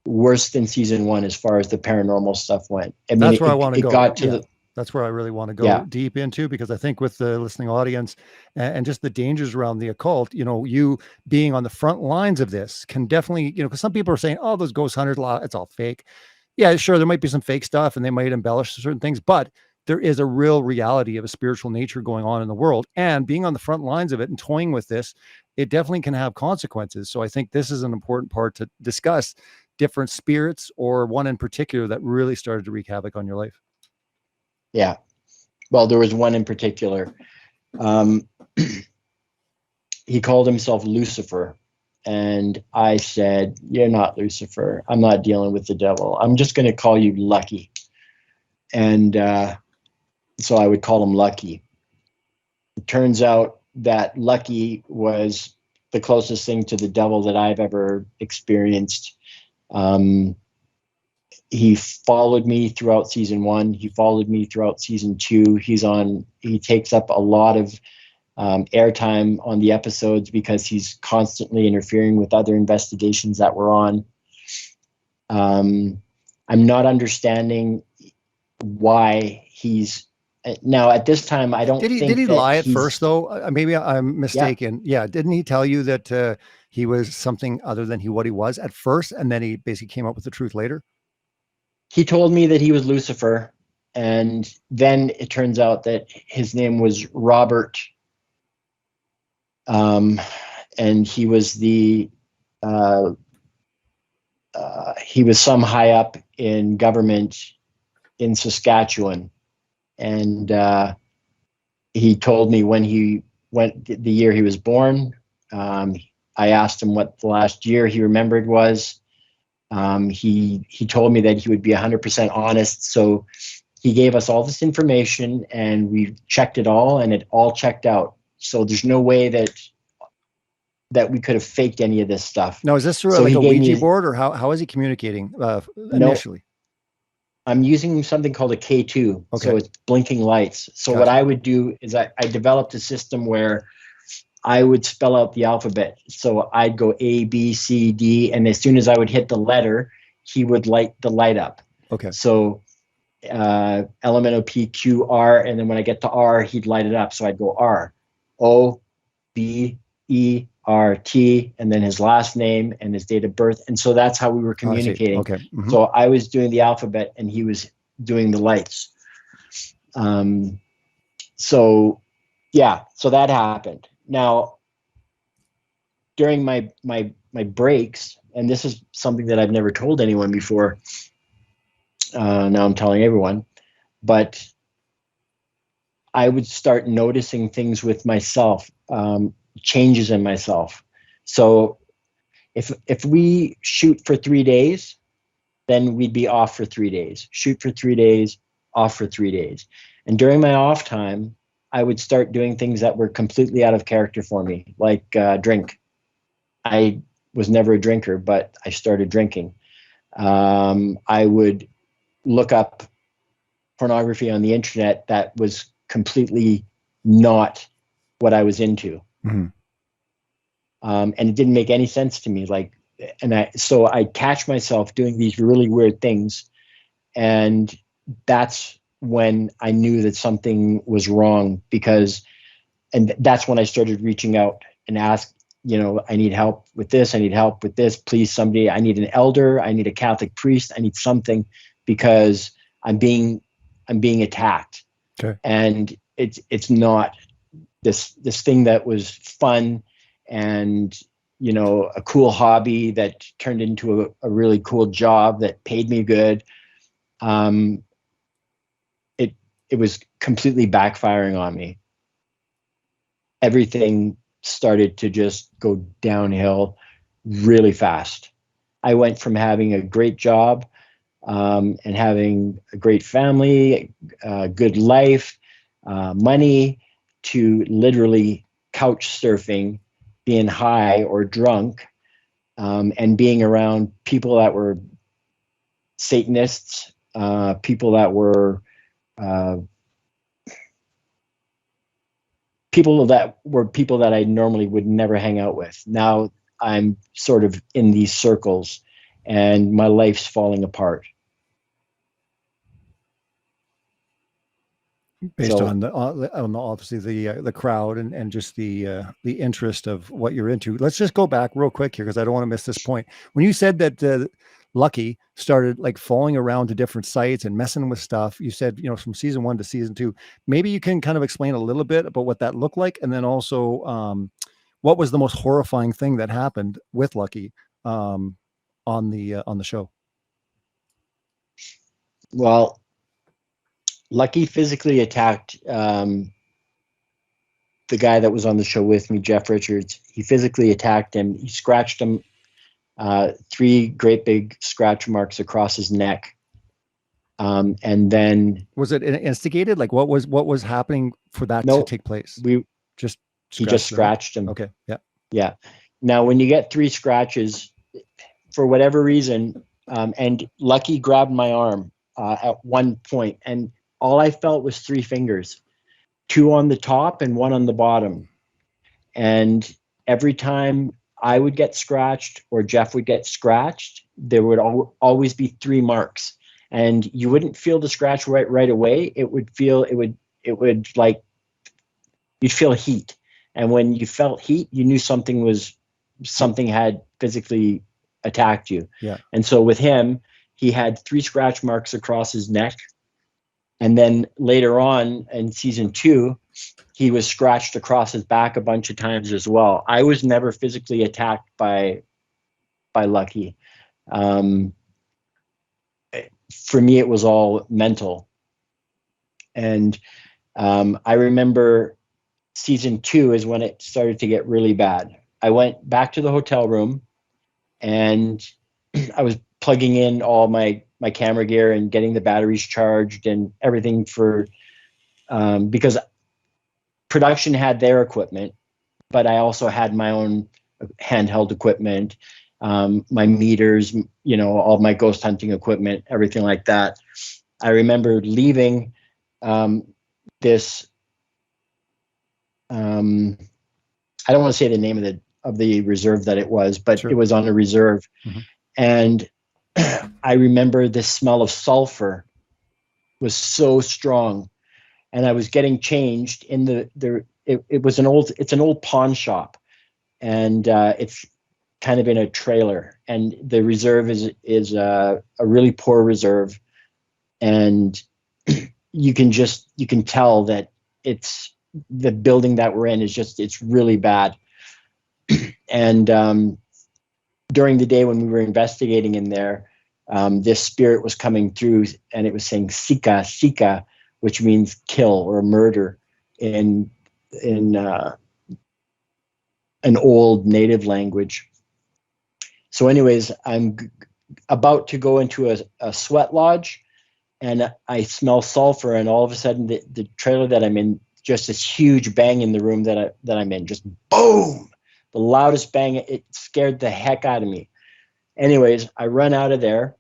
worse than season 1 as far as the paranormal stuff went. I mean, that's where I want to go. That's where I really want to go deep into, because I think with the listening audience and just the dangers around the occult, you being on the front lines of this can definitely, because some people are saying, oh, those ghost hunters, it's all fake. Yeah, sure, there might be some fake stuff and they might embellish certain things, but there is a real reality of a spiritual nature going on in the world. And being on the front lines of it and toying with this, it definitely can have consequences. So I think this is an important part to discuss different spirits, or one in particular that really started to wreak havoc on your life. Yeah. Well, there was one in particular. He called himself Lucifer. And I said, you're not Lucifer. I'm not dealing with the devil. I'm just going to call you Lucky. And so I would call him Lucky. It turns out that Lucky was the closest thing to the devil that I've ever experienced. He followed me throughout season 1. He followed me throughout season 2. He takes up a lot of airtime on the episodes because he's constantly interfering with other investigations that we're on. I'm not understanding why he's now at this time. I don't think did he lie at first though? Maybe I'm mistaken. Yeah. Didn't he tell you that he was something other than what he was at first, and then he basically came up with the truth later? He told me that he was Lucifer, and then it turns out that his name was Robert. And he was he was some high up in government in Saskatchewan. And he told me when he went, the year he was born. I asked him what the last year he remembered was. He told me that he would be 100% honest. So he gave us all this information and we checked it all, and it all checked out. So there's no way that we could have faked any of this stuff. Now, is this through like a Ouija board, or how is he communicating initially? I'm using something called a K2. Okay. So it's blinking lights. So What I would do is I developed a system where I would spell out the alphabet. So I'd go A, B, C, D, and as soon as I would hit the letter, he would light the light up. Okay. So LMNO, P, Q, R, and then when I get to R, he'd light it up. So I'd go R, O, B, E, R, T, and then his last name and his date of birth. And so that's how we were communicating. Okay. Mm-hmm. So I was doing the alphabet and he was doing the lights. So that happened. Now, during my breaks, and this is something that I've never told anyone before, now I'm telling everyone, but I would start noticing things with myself, changes in myself. So if we shoot for 3 days, then we'd be off for 3 days. Shoot for 3 days, off for 3 days. And during my off time, I would start doing things that were completely out of character for me, like drink. I was never a drinker, but I started drinking. I would look up pornography on the internet that was completely not what I was into. Mm-hmm. And it didn't make any sense to me. So I'd catch myself doing these really weird things. And that's when I knew that something was wrong, because that's when I started reaching out and asked, I need help with this. I need help with this. Please, somebody, I need an elder. I need a Catholic priest. I need something, because I'm being attacked. Okay. And it's not this thing that was fun and, a cool hobby that turned into a really cool job that paid me good. It was completely backfiring on me. Everything started to just go downhill really fast. I went from having a great job and having a great family, good life, money, to literally couch surfing, being high or drunk, and being around people that were Satanists, people that were people that I normally would never hang out with. Now I'm sort of in these circles, and my life's falling apart. Based on obviously the crowd and just the interest of what you're into. Let's just go back real quick here, because I don't want to miss this point. When you said that Lucky started like falling around to different sites and messing with stuff, you said, from season 1 to season 2. Maybe you can kind of explain a little bit about what that looked like, and then also what was the most horrifying thing that happened with Lucky on the show? Well, Lucky physically attacked the guy that was on the show with me, Jeff Richards. He physically attacked him. He scratched him, 3 great big scratch marks across his neck. And then, was it instigated? Like what was happening for that to take place? He just scratched him. Okay. Yeah. Yeah. Now, when you get 3 scratches, for whatever reason, and Lucky grabbed my arm at one point, and all I felt was 3 fingers, 2 on the top and 1 on the bottom. And every time I would get scratched or Jeff would get scratched, there would always be 3 marks, and you wouldn't feel the scratch right away. You'd feel heat. And when you felt heat, you knew something had physically attacked you. Yeah. And so with him, he had 3 scratch marks across his neck. And then later on in season 2, he was scratched across his back a bunch of times as well. I was never physically attacked by Lucky. For me, it was all mental. And I remember season 2 is when it started to get really bad. I went back to the hotel room, and I was plugging in all my camera gear and getting the batteries charged and everything because production had their equipment, but I also had my own handheld equipment, my meters, all my ghost hunting equipment, everything like that. I remember leaving this. I don't want to say the name of the reserve that it was, but Sure. It was on a reserve. Mm-hmm. And I remember the smell of sulfur was so strong, and I was getting changed in it's an old pawn shop, and it's kind of in a trailer, and the reserve is a really poor reserve, and you can tell that it's the building that we're in it's really bad. And during the day when we were investigating in there, this spirit was coming through, and it was saying "Sika, Sika," which means kill or murder in an old native language. So, anyways, I'm about to go into a sweat lodge, and I smell sulfur, and all of a sudden, the trailer that I'm in, just this huge bang in the room that I'm in, just boom. The loudest bang, it scared the heck out of me. Anyways, I run out of there.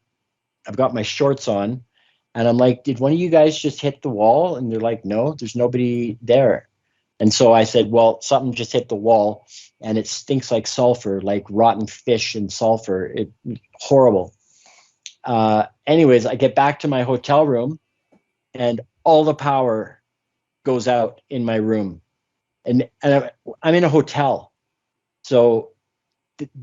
I've got my shorts on, and I'm like, did one of you guys just hit the wall? And they're like, no, there's nobody there. And so I said, well, something just hit the wall, and it stinks like sulfur, like rotten fish and sulfur. It's horrible. Anyways, I get back to my hotel room, and all the power goes out in my room. I'm in a hotel, so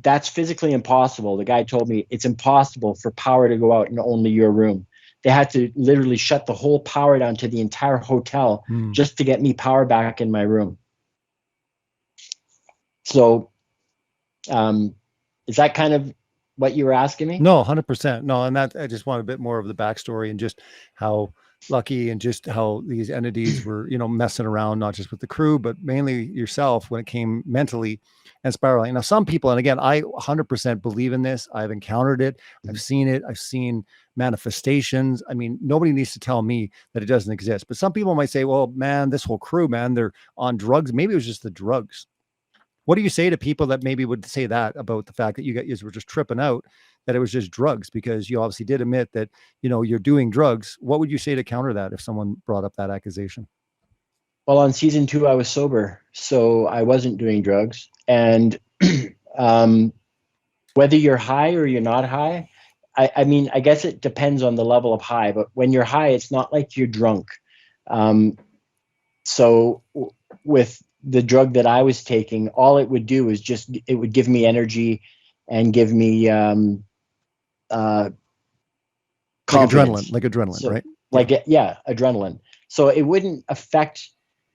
that's physically impossible. The guy told me it's impossible for power to go out in only your room. They had to literally shut the whole power down to the entire hotel just to get me power back in my room. So, is that kind of what you were asking me? No, 100%. No, and that I just want a bit more of the backstory and just how lucky and just how these entities were, messing around, not just with the crew, but mainly yourself when it came mentally and spiraling. Now, some people, and again, I 100% believe in this. I've encountered it. I've seen it. I've seen manifestations. I mean, nobody needs to tell me that it doesn't exist. But some people might say, well, man, this whole crew, man, they're on drugs. Maybe it was just the drugs. What do you say to people that maybe would say that about the fact that you guys were just tripping out, that it was just drugs? Because you obviously did admit that, you're doing drugs. What would you say to counter that if someone brought up that accusation? Well, on season 2, I was sober, so I wasn't doing drugs. And whether you're high or you're not high, I mean, I guess it depends on the level of high. But when you're high, it's not like you're drunk. So with the drug that I was taking, all it would do is it would give me energy and give me confidence. Like adrenaline, So, right? Adrenaline. So it wouldn't affect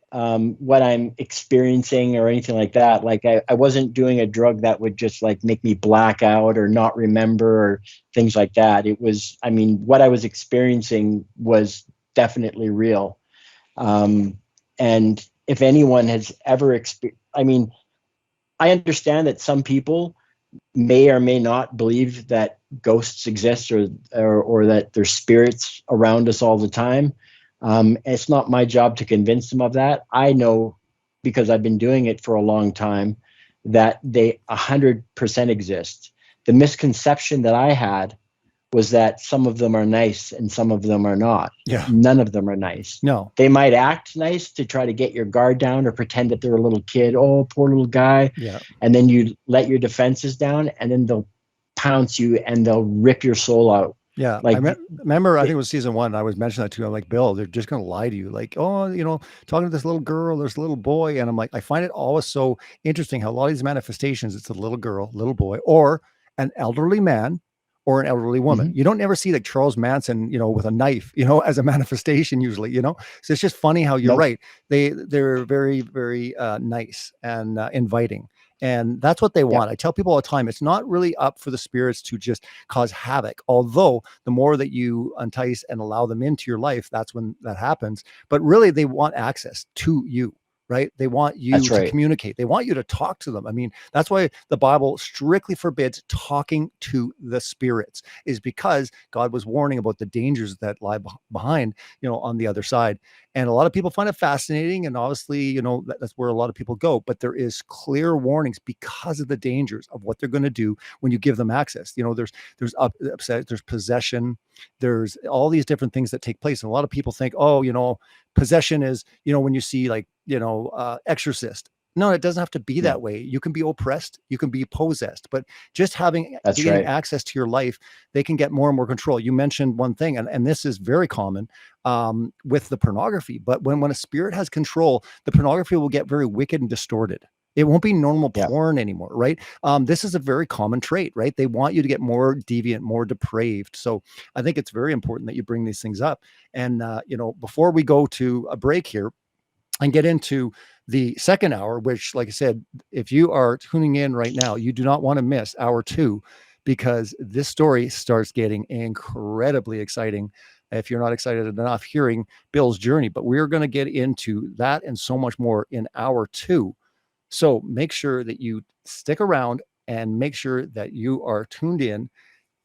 what I'm experiencing or anything like that. Like I wasn't doing a drug that would just like make me black out or not remember or things like that. It was, I mean, what I was experiencing was definitely real. And if anyone has ever I mean, I understand that some people may or may not believe that ghosts exist or that there's spirits around us all the time. It's not my job to convince them of that. I know, because I've been doing it for a long time, that they 100% exist. The misconception that I had was that some of them are nice and some of them are not. Yeah. None of them are nice. No. They might act nice to try to get your guard down or pretend that they're a little kid. Oh, poor little guy. Yeah. And then you let your defenses down and then they'll pounce you and they'll rip your soul out. Yeah. Like, I remember, I think it was season 1. I was mentioning that to you. I'm like, Bill, they're just going to lie to you. Like, oh, talking to this little girl, this little boy. And I'm like, I find it always so interesting how a lot of these manifestations, it's a little girl, little boy, or an elderly man or an elderly woman. You don't ever see like Charles Manson, with a knife, as a manifestation usually, So it's just funny how you're right. They're very, very nice and inviting. And that's what they want. I tell people all the time, it's not really up for the spirits to just cause havoc. Although the more that you entice and allow them into your life, that's when that happens. But really, they want access to you. Right? They want you to communicate. They want you to talk to them. I mean, that's why the Bible strictly forbids talking to the spirits, is because God was warning about the dangers that lie behind, on the other side. And a lot of people find it fascinating. And obviously, that's where a lot of people go. But there is clear warnings because of the dangers of what they're going to do when you give them access. There's upset, there's possession, there's all these different things that take place. And a lot of people think, oh, possession is, when you see like, exorcist. No, it doesn't have to be that way. You can be oppressed, you can be possessed, but just getting access to your life, they can get more and more control. You mentioned one thing, and this is very common with the pornography, but when a spirit has control, the pornography will get very wicked and distorted. It won't be normal porn anymore, right? This is a very common trait, right? They want you to get more deviant, more depraved. So I think it's very important that you bring these things up. And, before we go to a break here, and get into the second hour, which, like I said, if you are tuning in right now, you do not want to miss hour 2, because this story starts getting incredibly exciting. If you're not excited enough hearing Bill's journey, but we're going to get into that and so much more in hour 2. So make sure that you stick around and make sure that you are tuned in.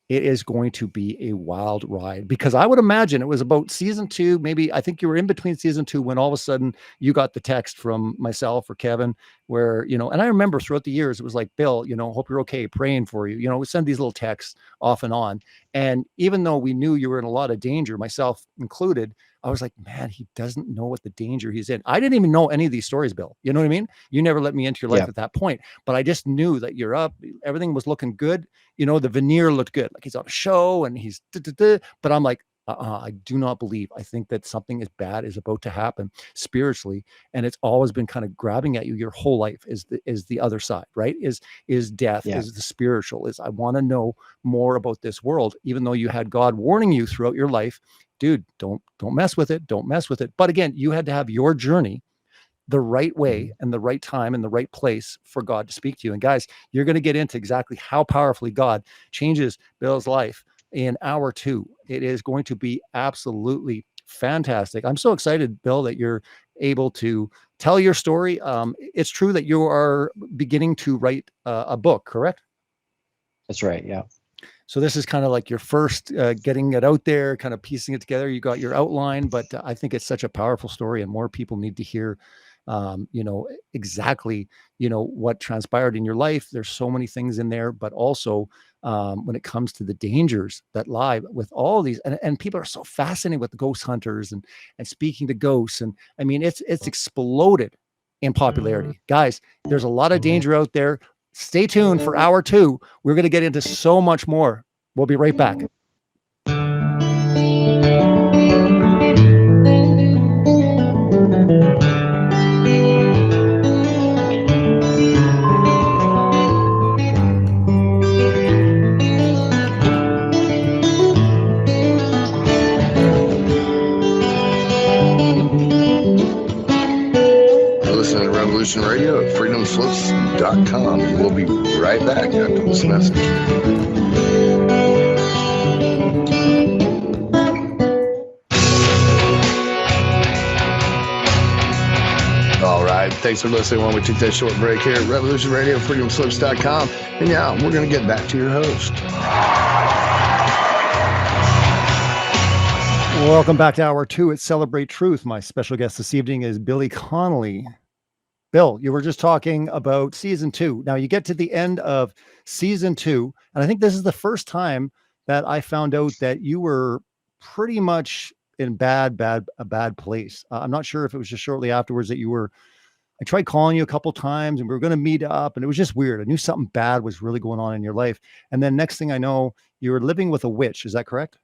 It is going to be a wild ride, because I would imagine it was about season 2. Maybe I think you were in between season 2 when all of a sudden you got the text from myself or Kevin where, and I remember throughout the years, it was like, Bill, hope you're okay, praying for you. We send these little texts off and on. And even though we knew you were in a lot of danger, myself included, I was like, man, he doesn't know what the danger he's in. I didn't even know any of these stories, Bill. You know what I mean? You never let me into your life at that point, but I just knew that you're up. Everything was looking good. The veneer looked good. Like he's on a show and he's, but I'm like, I do not believe. I think that something as bad is about to happen spiritually, and it's always been kind of grabbing at you your whole life. Is the other side, right? Is death? Yeah. Is the spiritual? Is I want to know more about this world, even though you had God warning you throughout your life, dude. Don't mess with it. Don't mess with it. But again, you had to have your journey the right way Mhm. and the right time and the right place for God to speak to you. And guys, you're going to get into exactly how powerfully God changes Bill's life in hour 2. It is going to be absolutely fantastic. I'm so excited, Bill, that you're able to tell your story. It's true that you are beginning to write a book, correct? That's right. Yeah. So this is kind of like your first getting it out there, kind of piecing it together. You got your outline, but I think it's such a powerful story, and more people need to hear, exactly, what transpired in your life. There's so many things in there, but also when it comes to the dangers that lie with all these, and people are so fascinated with the ghost hunters and speaking to ghosts, and I mean, it's exploded in popularity, guys. There's a lot of danger out there. Stay tuned for hour 2. We're going to get into so much more. We'll be right back. You're listening to Revolution Radio at freedomslips.com. We'll be right back after this message. All right. Thanks for listening while we take that short break here at Revolution Radio, freedomslips.com. And now we're going to get back to your host. Welcome back to hour 2 at Celebrate Truth. My special guest this evening is Billy Connelly. Bill, you were just talking about season 2. Now you get to the end of season 2, and I think this is the first time that I found out that you were pretty much in a bad place. I'm not sure if it was just shortly afterwards that I tried calling you a couple times and we were going to meet up, and it was just weird. I knew something bad was really going on in your life. And then next thing I know, you were living with a witch. Is that correct?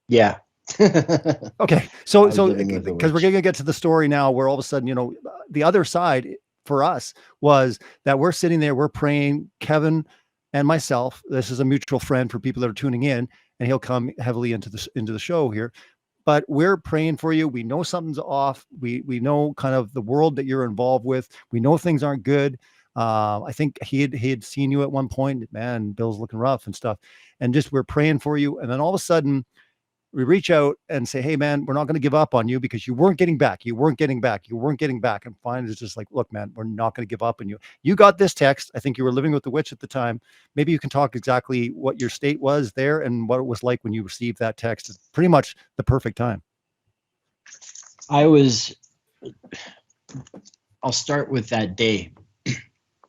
Yeah. Okay. I So, was living with a because we're witch. going to get to the story now where all of a sudden, the other side for us was that we're sitting there, we're praying, Kevin and myself. This is a mutual friend for people that are tuning in, and he'll come heavily into the show here. But we're praying for you. We know something's off. We know kind of the world that you're involved with. We know things aren't good. I think he had seen you at one point. Man, Bill's looking rough and stuff. And just we're praying for you. And then all of a sudden, we reach out and say, hey, man, we're not going to give up on you because you weren't getting back. You weren't getting back. You weren't getting back. And finally, it's just like, look, man, we're not going to give up on you. You got this text. I think you were living with the witch at the time. Maybe you can talk exactly what your state was there and what it was like when you received that text. It's pretty much the perfect time. I'll start with that day.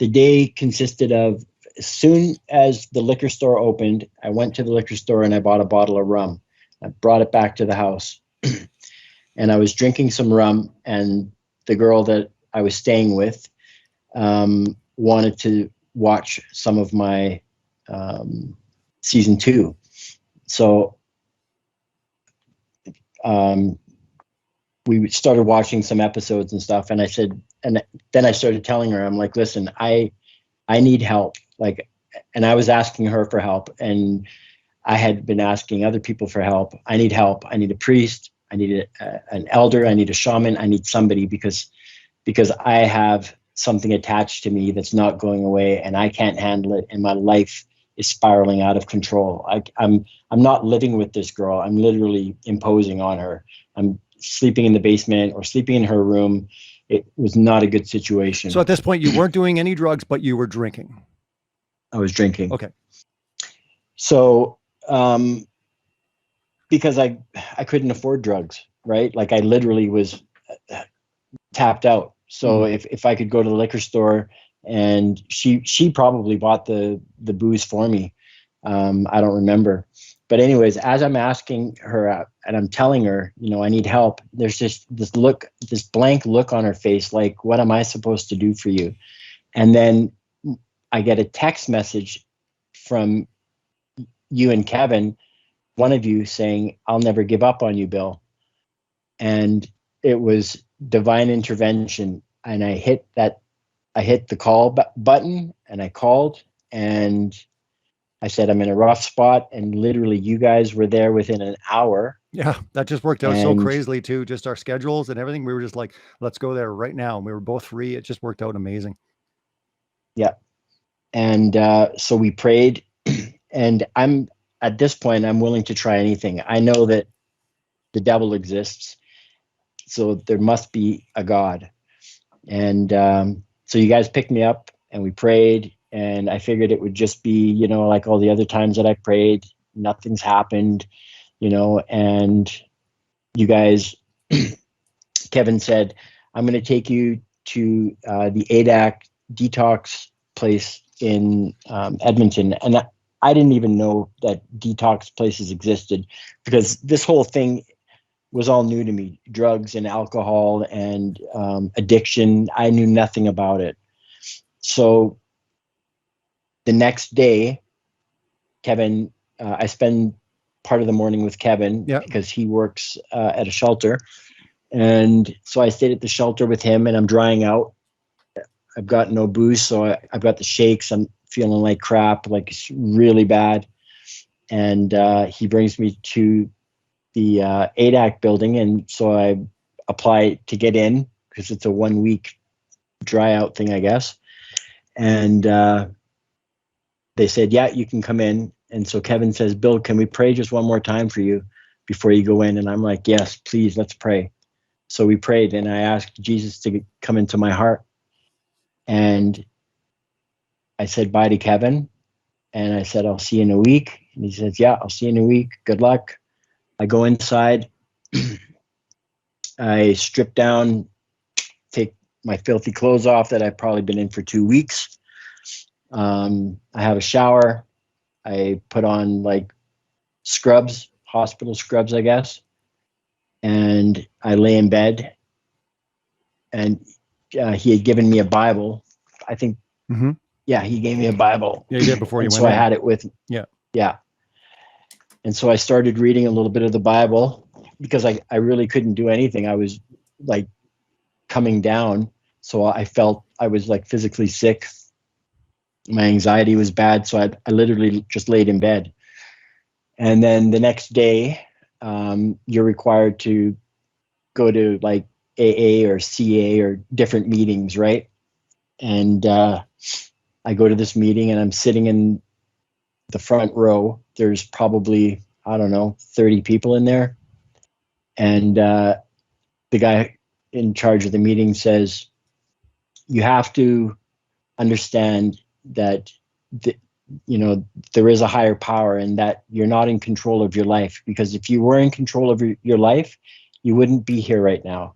The day consisted of, as soon as the liquor store opened, I went to the liquor store and I bought a bottle of rum. I brought it back to the house and I was drinking some rum, and the girl that I was staying with wanted to watch some of my season 2. So we started watching some episodes and stuff, and I said, and then I started telling her, I'm like, listen, I need help. Like, and I was asking her for help, and I had been asking other people for help. I need help. I need a priest. I need an elder. I need a shaman. I need somebody because I have something attached to me that's not going away, and I can't handle it, and my life is spiraling out of control. I'm not living with this girl. I'm literally imposing on her. I'm sleeping in the basement or sleeping in her room. It was not a good situation. So at this point, you weren't doing any drugs, but you were drinking. I was drinking. Okay. So, because I couldn't afford drugs, right? Like I literally was tapped out. So if I could go to the liquor store, and she probably bought the booze for me. I don't remember. But anyways, as I'm asking her out and I'm telling her, I need help, there's just this blank look on her face, like, what am I supposed to do for you? And then I get a text message from you and Kevin one of you saying, "I'll never give up on you, Bill." And it was divine intervention. And I hit the call button, and I called, and I said, "I'm in a rough spot." And literally you guys were there within an hour. Yeah, that just worked out so And crazily too. Just our schedules and everything. We were just like, let's go there right now. And we were both free. It just worked out amazing. yeah. And so we prayed, and at this point, I'm willing to try anything. I know that the devil exists, so there must be a God. And so you guys picked me up, and we prayed, and I figured it would just be, like all the other times that I prayed, nothing's happened, and you guys, Kevin said, "I'm going to take you to the ADAC detox place in Edmonton." And I didn't even know that detox places existed, because this whole thing was all new to me. Drugs and alcohol and addiction. I knew nothing about it. So the next day, Kevin, I spend part of the morning with Kevin because he works at a shelter. And so I stayed at the shelter with him, and I'm drying out. I've got no booze, so I've got the shakes. I'm feeling like crap, like it's really bad. And he brings me to the ADAC building, and so I apply to get in because it's a 1 week dry out thing, I guess. And they said, "Yeah, you can come in." And so Kevin says, "Bill, can we pray just one more time for you before you go in?" And I'm like, "Yes, please, let's pray." So we prayed, and I asked Jesus to come into my heart. And I said bye to Kevin, and I said, "I'll see you in a week." And he says, "Yeah, I'll see you in a week. Good luck." I go inside. I strip down, take my filthy clothes off that I've probably been in for 2 weeks. I have a shower. I put on like scrubs, hospital scrubs, I guess. And I lay in bed. And he had given me a Bible. I think, yeah, he gave me a Bible. Yeah, he did before you went in. So I had it with me. Yeah. And so I started reading a little bit of the Bible because I really couldn't do anything. I was like coming down. So I felt I was like physically sick. My anxiety was bad. So I literally just laid in bed. And then the next day, you're required to go to like AA or CA or different meetings, right? And I go to this meeting, and I'm sitting in the front row. There's probably, I don't know, 30 people in there. And the guy in charge of the meeting says, "You have to understand that there is a higher power, and that you're not in control of your life, because if you were in control of your life, you wouldn't be here right now."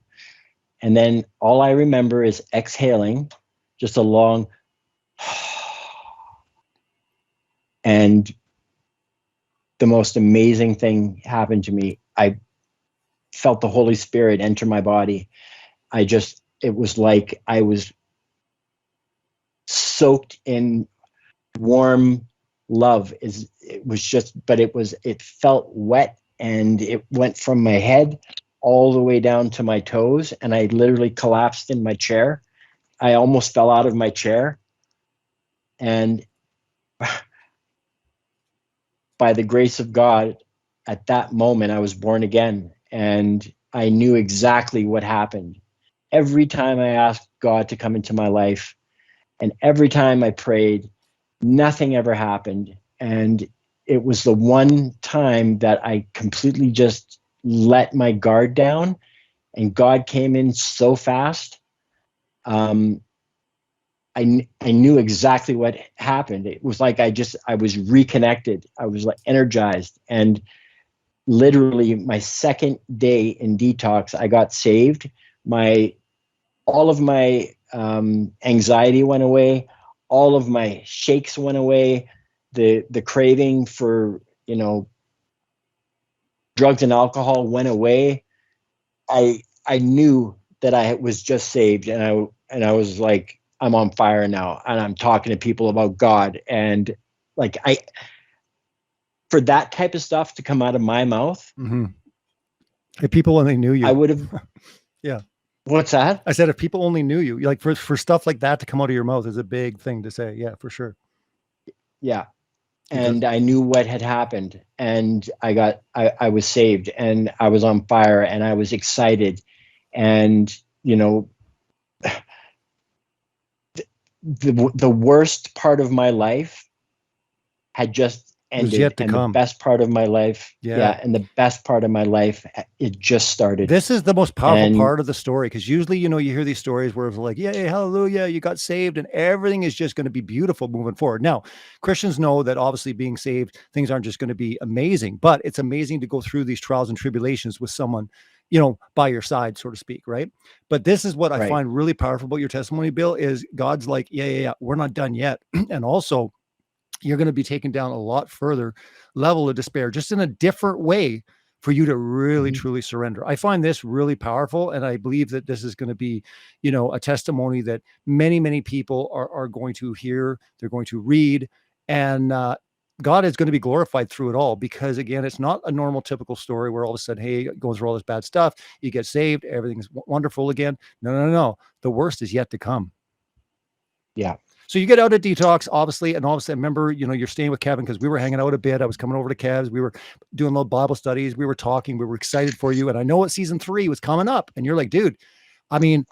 And then all I remember is exhaling, just a long, and the most amazing thing happened to me. I felt the Holy Spirit enter my body. It was like I was soaked in warm love. It felt wet, and it went from my head all the way down to my toes, and I literally collapsed in my chair. I almost fell out of my chair. And by the grace of God, at that moment, I was born again, and I knew exactly what happened. Every time I asked God to come into my life, and every time I prayed, nothing ever happened. And it was the one time that I completely just let my guard down, and God came in so fast. I knew exactly what happened. It was like I was reconnected. I was like energized. And literally my second day in detox, I got saved. All of my anxiety went away. All of my shakes went away. The craving for, drugs and alcohol went away. I knew that I was just saved, and I was like, I'm on fire now, and I'm talking to people about God. And like for that type of stuff to come out of my mouth, if people only knew you, I would have. Yeah. What's that? I said, if people only knew you, like for stuff like that to come out of your mouth is a big thing to say. Yeah, for sure. Yeah. And I knew what had happened, and I was saved, and I was on fire, and I was excited. And, you know, the worst part of my life had just ended, yet to and come. the best part of my life, Yeah. and the best part of my life, it just started. This is the most powerful part of the story, because usually, you know, you hear these stories where it's like, yeah, hallelujah, you got saved, and everything is just going to be beautiful moving forward. Now, Christians know that obviously being saved, things aren't just going to be amazing, but it's amazing to go through these trials and tribulations with someone, you know, by your side, so to speak, right? But this is what I find really powerful about your testimony, Bill, is God's like, yeah, we're not done yet. And also, you're going to be taken down a lot further level of despair, just in a different way for you to really, truly surrender. I find this really powerful. And I believe that this is going to be, you know, a testimony that many, many people are going to hear, they're going to read, and God is going to be glorified through it all, because again, it's not a normal, typical story where all of a sudden, hey, it goes through all this bad stuff, you get saved, everything's wonderful again. No. The worst is yet to come. Yeah. So you get out of detox, obviously, and obviously, I remember, you know, you're staying with Kevin because we were hanging out a bit. I was coming over to Kev's. We were doing little Bible studies. We were talking. We were excited for you. And I know what season 3 was coming up. And you're like, dude, I mean,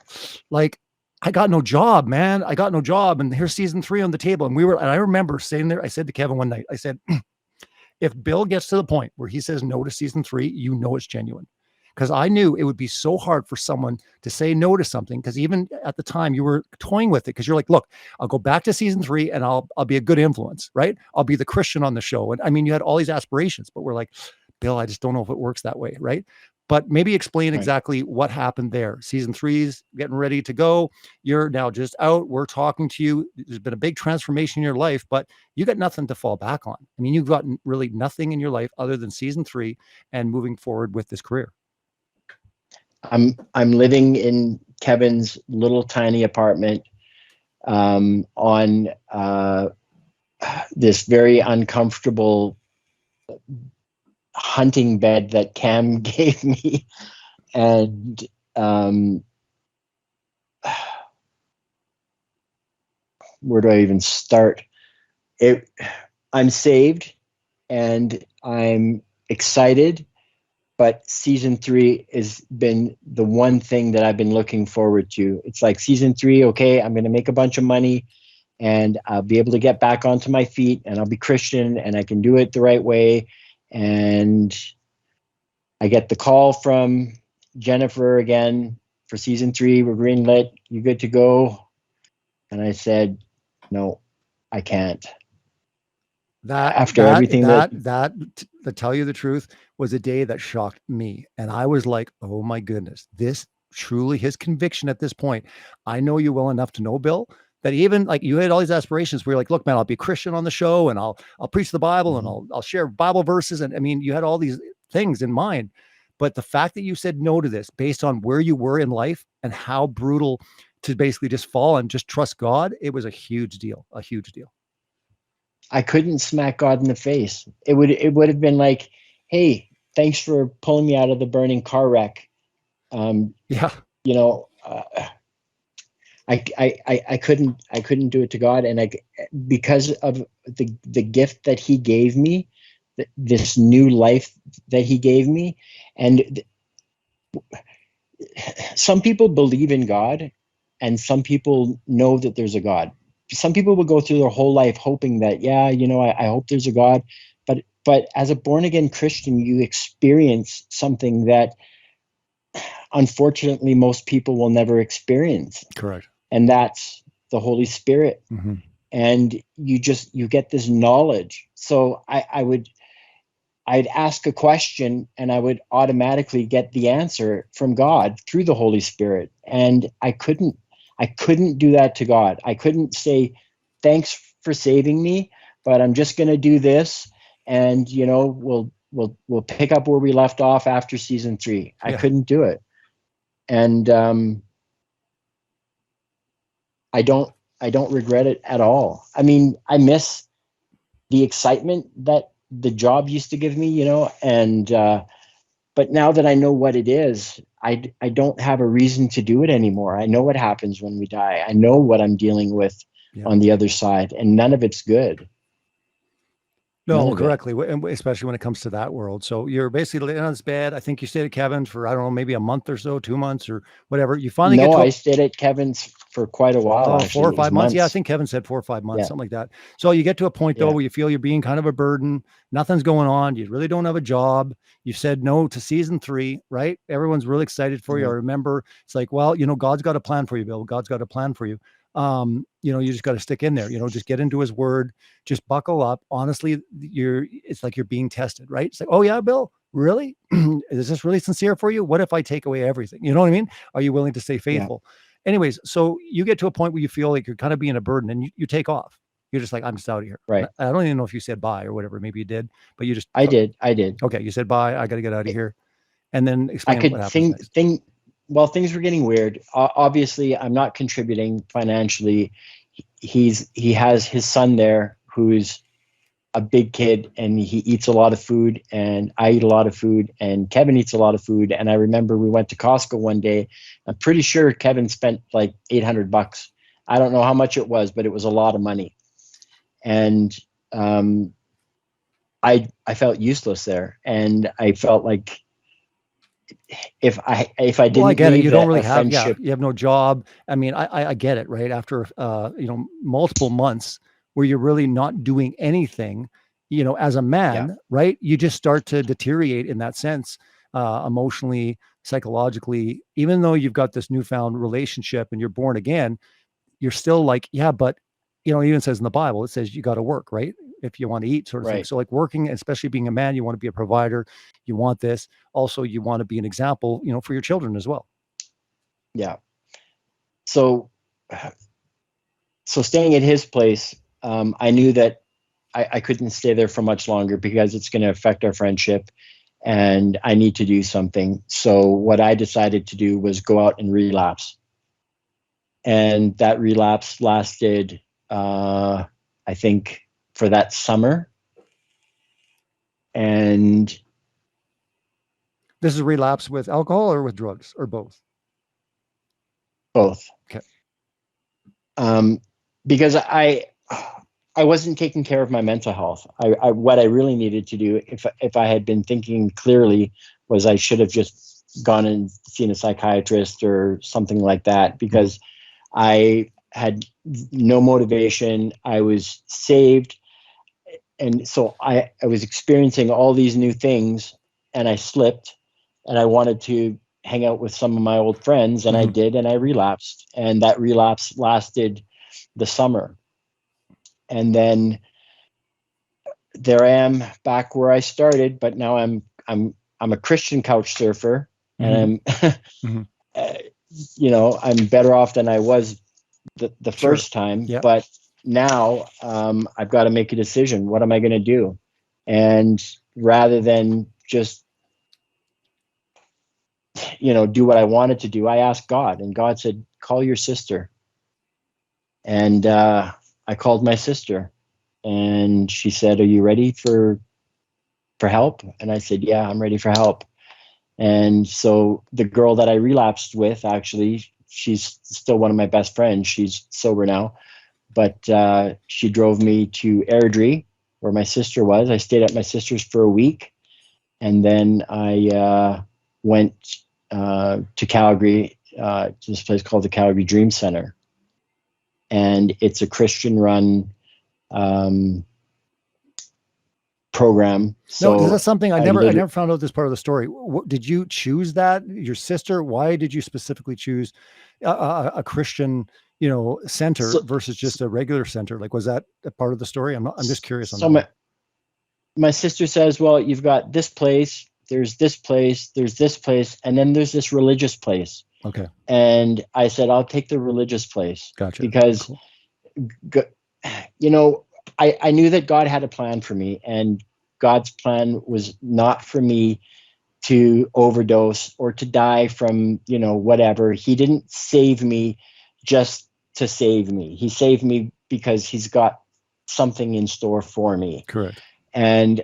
like, I got no job, man. I got no job. And here's season 3 on the table. And I remember sitting there. I said to Kevin one night, I said, if Bill gets to the point where he says no to season 3, you know it's genuine. Because I knew it would be so hard for someone to say no to something. Because even at the time you were toying with it, because you're like, look, I'll go back to season 3 and I'll be a good influence, right? I'll be the Christian on the show. And I mean, you had all these aspirations, but we're like, Bill, I just don't know if it works that way, right? But maybe explain exactly what happened there. Season 3's getting ready to go. You're now just out. We're talking to you. There's been a big transformation in your life, but you got nothing to fall back on. I mean, you've got really nothing in your life other than season 3 and moving forward with this career. I'm living in Kevin's little tiny apartment on this very uncomfortable hunting bed that Cam gave me, and where do I even start? I'm saved and I'm excited. But season 3 has been the one thing that I've been looking forward to. It's like season 3, okay, I'm going to make a bunch of money and I'll be able to get back onto my feet and I'll be Christian and I can do it the right way. And I get the call from Jennifer again for season 3. We're greenlit. You good to go? And I said, no, I can't. To tell you the truth, was a day that shocked me. And I was like, oh my goodness, this truly his conviction at this point. I know you well enough to know, Bill, that even like you had all these aspirations where you're like, look, man, I'll be a Christian on the show and I'll preach the Bible and I'll share Bible verses. And I mean, you had all these things in mind, but the fact that you said no to this based on where you were in life and how brutal to basically just fall and just trust God, it was a huge deal. I couldn't smack God in the face. It would have been like, hey, thanks for pulling me out of the burning car wreck. You know, I couldn't do it to God, and because of the gift that He gave me, this new life that He gave me, and some people believe in God, and some people know that there's a God. Some people will go through their whole life hoping that, I hope there's a God. But as a born again Christian, you experience something that unfortunately most people will never experience. Correct. And that's the Holy Spirit. Mm-hmm. And you get this knowledge. So I'd ask a question and I would automatically get the answer from God through the Holy Spirit. And I couldn't do that to God. I couldn't say, thanks for saving me, but I'm just going to do this. And, we'll pick up where we left off after season 3. I couldn't do it. And I don't regret it at all. I mean, I miss the excitement that the job used to give me, you know, and but now that I know what it is, I don't have a reason to do it anymore. I know what happens when we die. I know what I'm dealing with on the other side, and none of it's good. No, correctly, and especially when it comes to that world. So you're basically laying on this bed. I think you stayed at Kevin's for, I don't know, maybe a month or so, 2 months or whatever. You finally get to I stayed at Kevin's for quite a while. Oh, actually. 4 or 5 months. Yeah, I think Kevin said 4 or 5 months, something like that. So you get to a point though where you feel you're being kind of a burden. Nothing's going on. You really don't have a job. You said no to season 3, right? Everyone's really excited for you. I remember it's like, well, you know, God's got a plan for you, Bill. God's got a plan for you. You know, you just got to stick in there, you know, just get into his word, just buckle up. Honestly, it's like you're being tested, right? It's like, oh yeah, Bill, really? Is this really sincere for you? What if I take away everything? You know what I mean? Are you willing to stay faithful? Anyways, so you get to a point where you feel like you're kind of being a burden and you take off. You're just like, I'm just out of here. Right. I don't even know if you said bye or whatever. Maybe you did, but you just. I did. Okay. You said bye. I got to get out of here. And then explain what happens next. Well, things were getting weird. Obviously, I'm not contributing financially. He has his son there who's a big kid, and he eats a lot of food, and I eat a lot of food, and Kevin eats a lot of food. And I remember we went to Costco one day. I'm pretty sure Kevin spent like $800. I don't know how much it was, but it was a lot of money. And I felt useless there, and I felt like if I didn't, well, I get it. You don't really have, friendship, you have no job. I mean, I get it, right? After, you know, multiple months where you're really not doing anything, you know, as a man, right? You just start to deteriorate in that sense, emotionally, psychologically. Even though you've got this newfound relationship and you're born again, you're still like, yeah, but, you know, it even says in the Bible, it says you got to work, right? If you want to eat, sort of thing. So like working, especially being a man, you want to be a provider. You want this. Also, you want to be an example, you know, for your children as well. Yeah. So staying at his place, I knew that I couldn't stay there for much longer because it's going to affect our friendship, and I need to do something. So what I decided to do was go out and relapse. And that relapse lasted, I think, for that summer. And this is relapse with alcohol or with drugs or both? Both. Okay. Because I wasn't taking care of my mental health. What I really needed to do, if I had been thinking clearly, was I should have just gone and seen a psychiatrist or something like that, because I had no motivation. I was saved. And so I was experiencing all these new things, and I slipped, and I wanted to hang out with some of my old friends, and I did, and I relapsed. And that relapse lasted the summer. And then there I am back where I started, but now I'm a Christian couch surfer, and I'm you know, I'm better off than I was the first time. But now I've got to make a decision. What am I going to do? And rather than just, you know, do what I wanted to do, I asked God, and God said, call your sister. And I called my sister, and she said, are you ready for help? And I said, yeah, I'm ready for help. And so the girl that I relapsed with, actually, she's still one of my best friends. She's sober now. But she drove me to Airdrie, where my sister was. I stayed at my sister's for a week. And then I went to Calgary, to this place called the Calgary Dream Center. And it's a Christian-run program. So no, is that something I never found out this part of the story. Did you choose that? Your sister? Why did you specifically choose a Christian, you know, center versus just a regular center? Like, was that a part of the story? I'm just curious on that. My sister says, well, you've got this place, there's this place, there's this place, and then there's this religious place. Okay. And I said, I'll take the religious place. Gotcha. Because, you know, I knew that God had a plan for me, and God's plan was not for me to overdose or to die from, you know, whatever. He didn't save me just to save me. He saved me because he's got something in store for me. Correct. And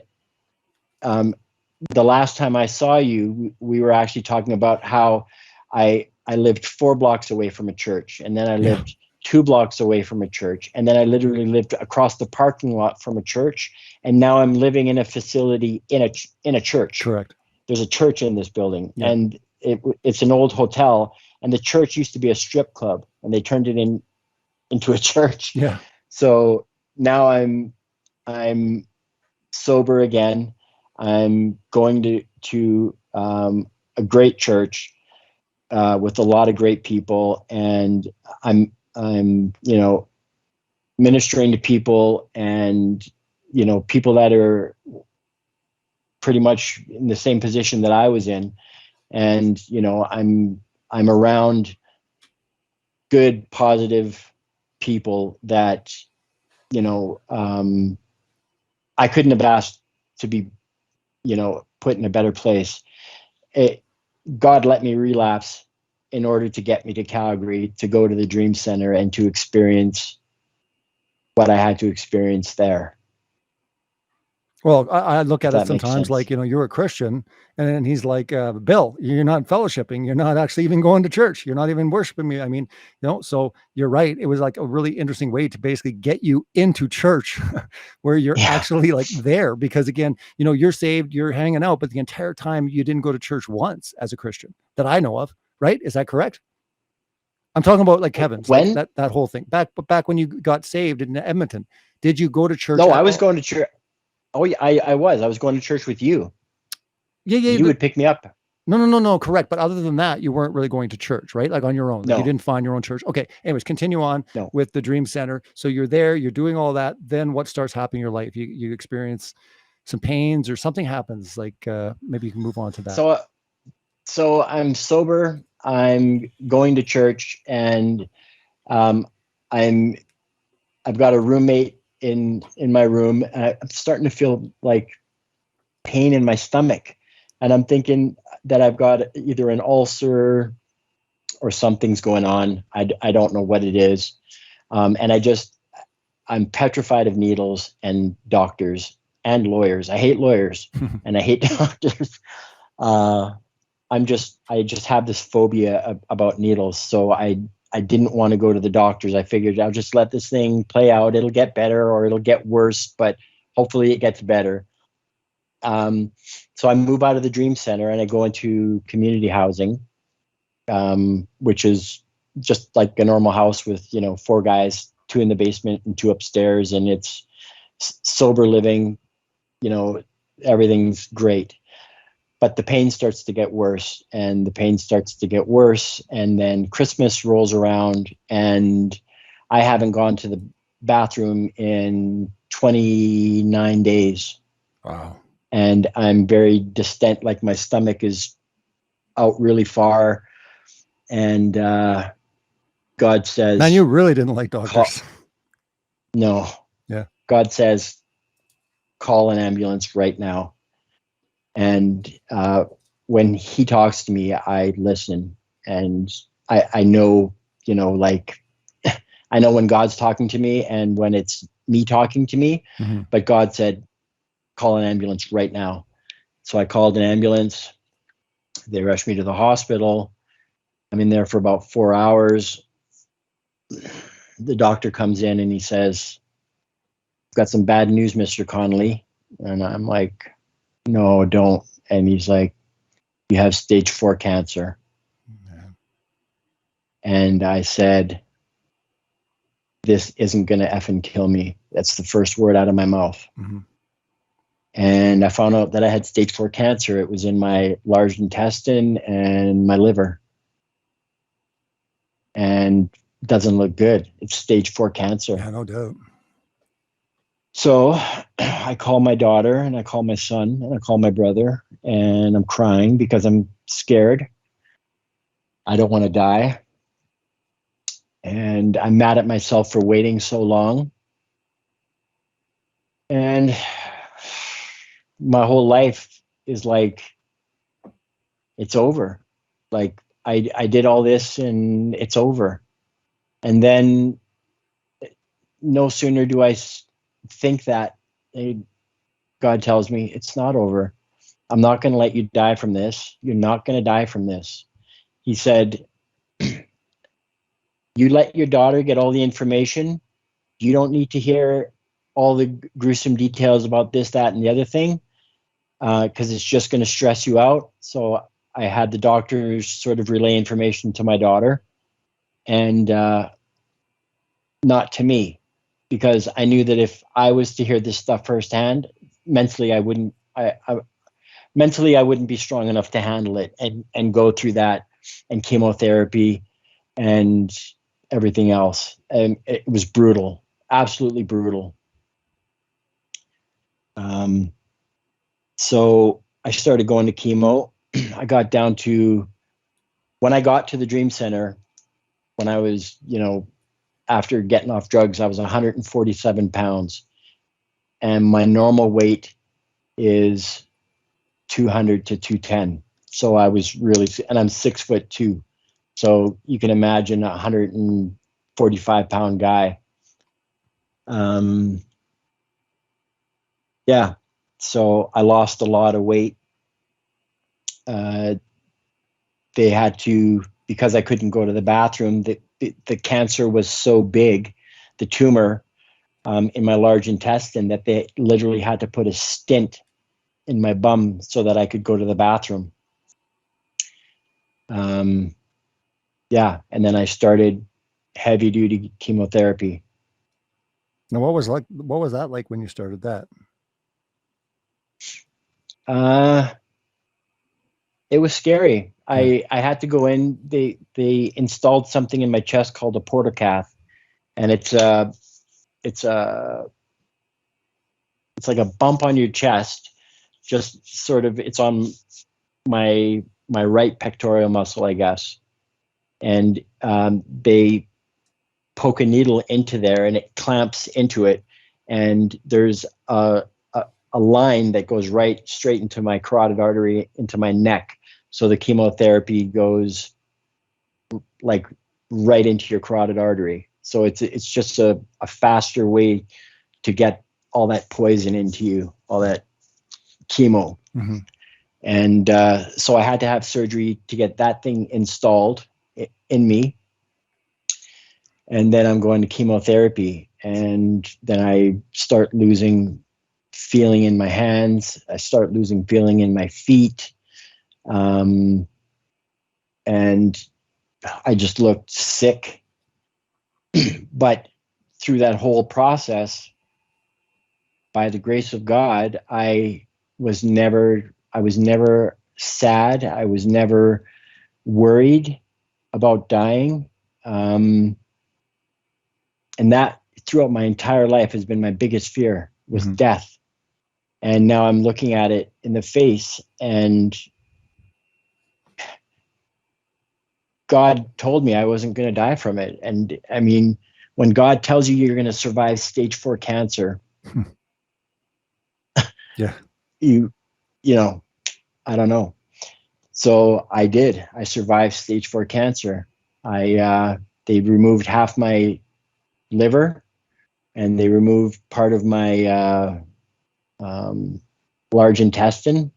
the last time I saw you, we were actually talking about how I lived 4 blocks away from a church, and then I lived 2 blocks away from a church, and then I literally lived across the parking lot from a church, and now I'm living in a facility in a church. Correct. There's a church in this building, and it's an old hotel, and the church used to be a strip club, and they turned it into a church. Yeah. So now I'm sober again. I'm going to a great church with a lot of great people, and I'm ministering to people, and people that are pretty much in the same position that I was in, and I'm around good, positive people that I couldn't have asked to be put in a better place. God let me relapse in order to get me to Calgary, to go to the Dream Center and to experience what I had to experience there. Well, I look at it That makes sometimes sense. like, you're a Christian, and then he's like, Bill, you're not fellowshipping. You're not actually even going to church. You're not even worshiping me. I mean, so you're right. It was like a really interesting way to basically get you into church where you're actually like there, because again, you're saved, you're hanging out, but the entire time you didn't go to church once as a Christian that I know of, right? Is that correct? I'm talking about like Kevin's, When? like that whole thing back when you got saved in Edmonton. Did you go to church? No, I was going to church. Oh yeah, I was going to church with you. Yeah. You would pick me up. No, correct. But other than that, you weren't really going to church, right? Like on your own. Like No. You didn't find your own church. Okay. Anyways, continue on with the Dream Center. So you're there, you're doing all that. Then what starts happening in your life? You experience some pains or something happens. Like maybe you can move on to that. So I'm sober. I'm going to church, and I've got a roommate in my room, and I'm starting to feel like pain in my stomach, and I'm thinking that I've got either an ulcer or something's going on. I don't know what it is, and I'm petrified of needles and doctors and lawyers. I hate lawyers and I hate doctors. I just have this phobia about needles, so I didn't want to go to the doctors. I figured I'll just let this thing play out. It'll get better or it'll get worse, but hopefully it gets better. So I move out of the Dream Center and I go into community housing, which is just like a normal house with 4 guys, 2 in the basement and 2 upstairs, and it's sober living. Everything's great. But the pain starts to get worse, and the pain starts to get worse. And then Christmas rolls around, and I haven't gone to the bathroom in 29 days. Wow. And I'm very distant, like my stomach is out really far. And God says... Man, you really didn't like doctors. No. Yeah. God says, call an ambulance right now. And when he talks to me, I listen, and I know, I know when God's talking to me and when it's me talking to me. Mm-hmm. But God said, call an ambulance right now. So I called an ambulance. They rushed me to the hospital. I'm in there for about 4 hours. The doctor comes in and he says, "Got some bad news, Mr. Connelly." And I'm like, "No, don't." And he's like, "You have stage 4 cancer." Mm-hmm. And I said, "This isn't going to effing kill me." That's the first word out of my mouth. Mm-hmm. And I found out that I had stage 4 cancer. It was in my large intestine and my liver. And it doesn't look good. It's stage 4 cancer. Yeah, no doubt. So I call my daughter and I call my son and I call my brother, and I'm crying because I'm scared. I don't want to die. And I'm mad at myself for waiting so long. And my whole life is like, it's over. Like I did all this and it's over. And then no sooner do I think that, God tells me, it's not over. I'm not going to let you die from this. You're not going to die from this. He said, you let your daughter get all the information. You don't need to hear all the gruesome details about this, that, and the other thing, because it's just going to stress you out. So I had the doctors sort of relay information to my daughter, and not to me, because I knew that if I was to hear this stuff firsthand, mentally I wouldn't be strong enough to handle it and go through that and chemotherapy and everything else. And it was brutal, absolutely brutal. So I started going to chemo. I got down to, when I got to the Dream Center, when I was, after getting off drugs, I was 147 pounds. And my normal weight is 200 to 210. So I was really, and I'm 6'2". So you can imagine a 145-pound guy. Yeah. So I lost a lot of weight. They had to, because I couldn't go to the bathroom, the cancer was so big, the tumor in my large intestine, that they literally had to put a stent in my bum so that I could go to the bathroom. Yeah. And then I started heavy duty chemotherapy. Now, what was that like when you started that? It was scary. I had to go in. They installed something in my chest called a portocath, and it's like a bump on your chest, just sort of, it's on my right pectoral muscle, I guess. And they poke a needle into there and it clamps into it. And there's a line that goes straight into my carotid artery, into my neck. So the chemotherapy goes like right into your carotid artery. So it's just a faster way to get all that poison into you, all that chemo. Mm-hmm. And so I had to have surgery to get that thing installed in me. And then I'm going to chemotherapy. And then I start losing feeling in my hands. I start losing feeling in my feet. And I just looked sick. But through that whole process, by the grace of God, I was never sad. I was never worried about dying. And that throughout my entire life has been my biggest fear, was death. And now I'm looking at it in the face, and God told me I wasn't going to die from it. And I mean, when God tells you you're going to survive stage 4 cancer, yeah, you know, I don't know. So I did. I survived stage 4 cancer. They removed half my liver, and they removed part of my large intestine.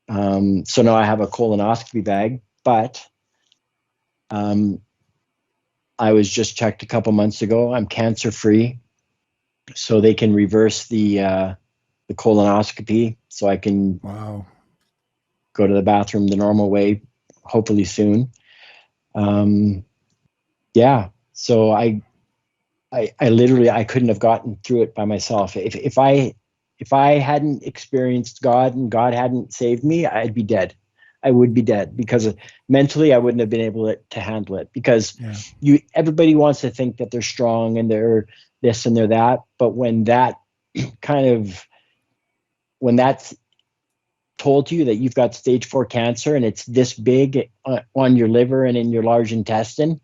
So now I have a colonoscopy bag, but I was just checked a couple months ago. I'm cancer free, so they can reverse the colonoscopy, so I can go to the bathroom the normal way, hopefully soon. Yeah. So I literally, I couldn't have gotten through it by myself. If I hadn't experienced God and God hadn't saved me, I'd be dead. I would be dead, because mentally I wouldn't have been able to handle it, because everybody wants to think that they're strong and they're this and they're that. But when that's told to you that you've got stage 4 cancer and it's this big on your liver and in your large intestine,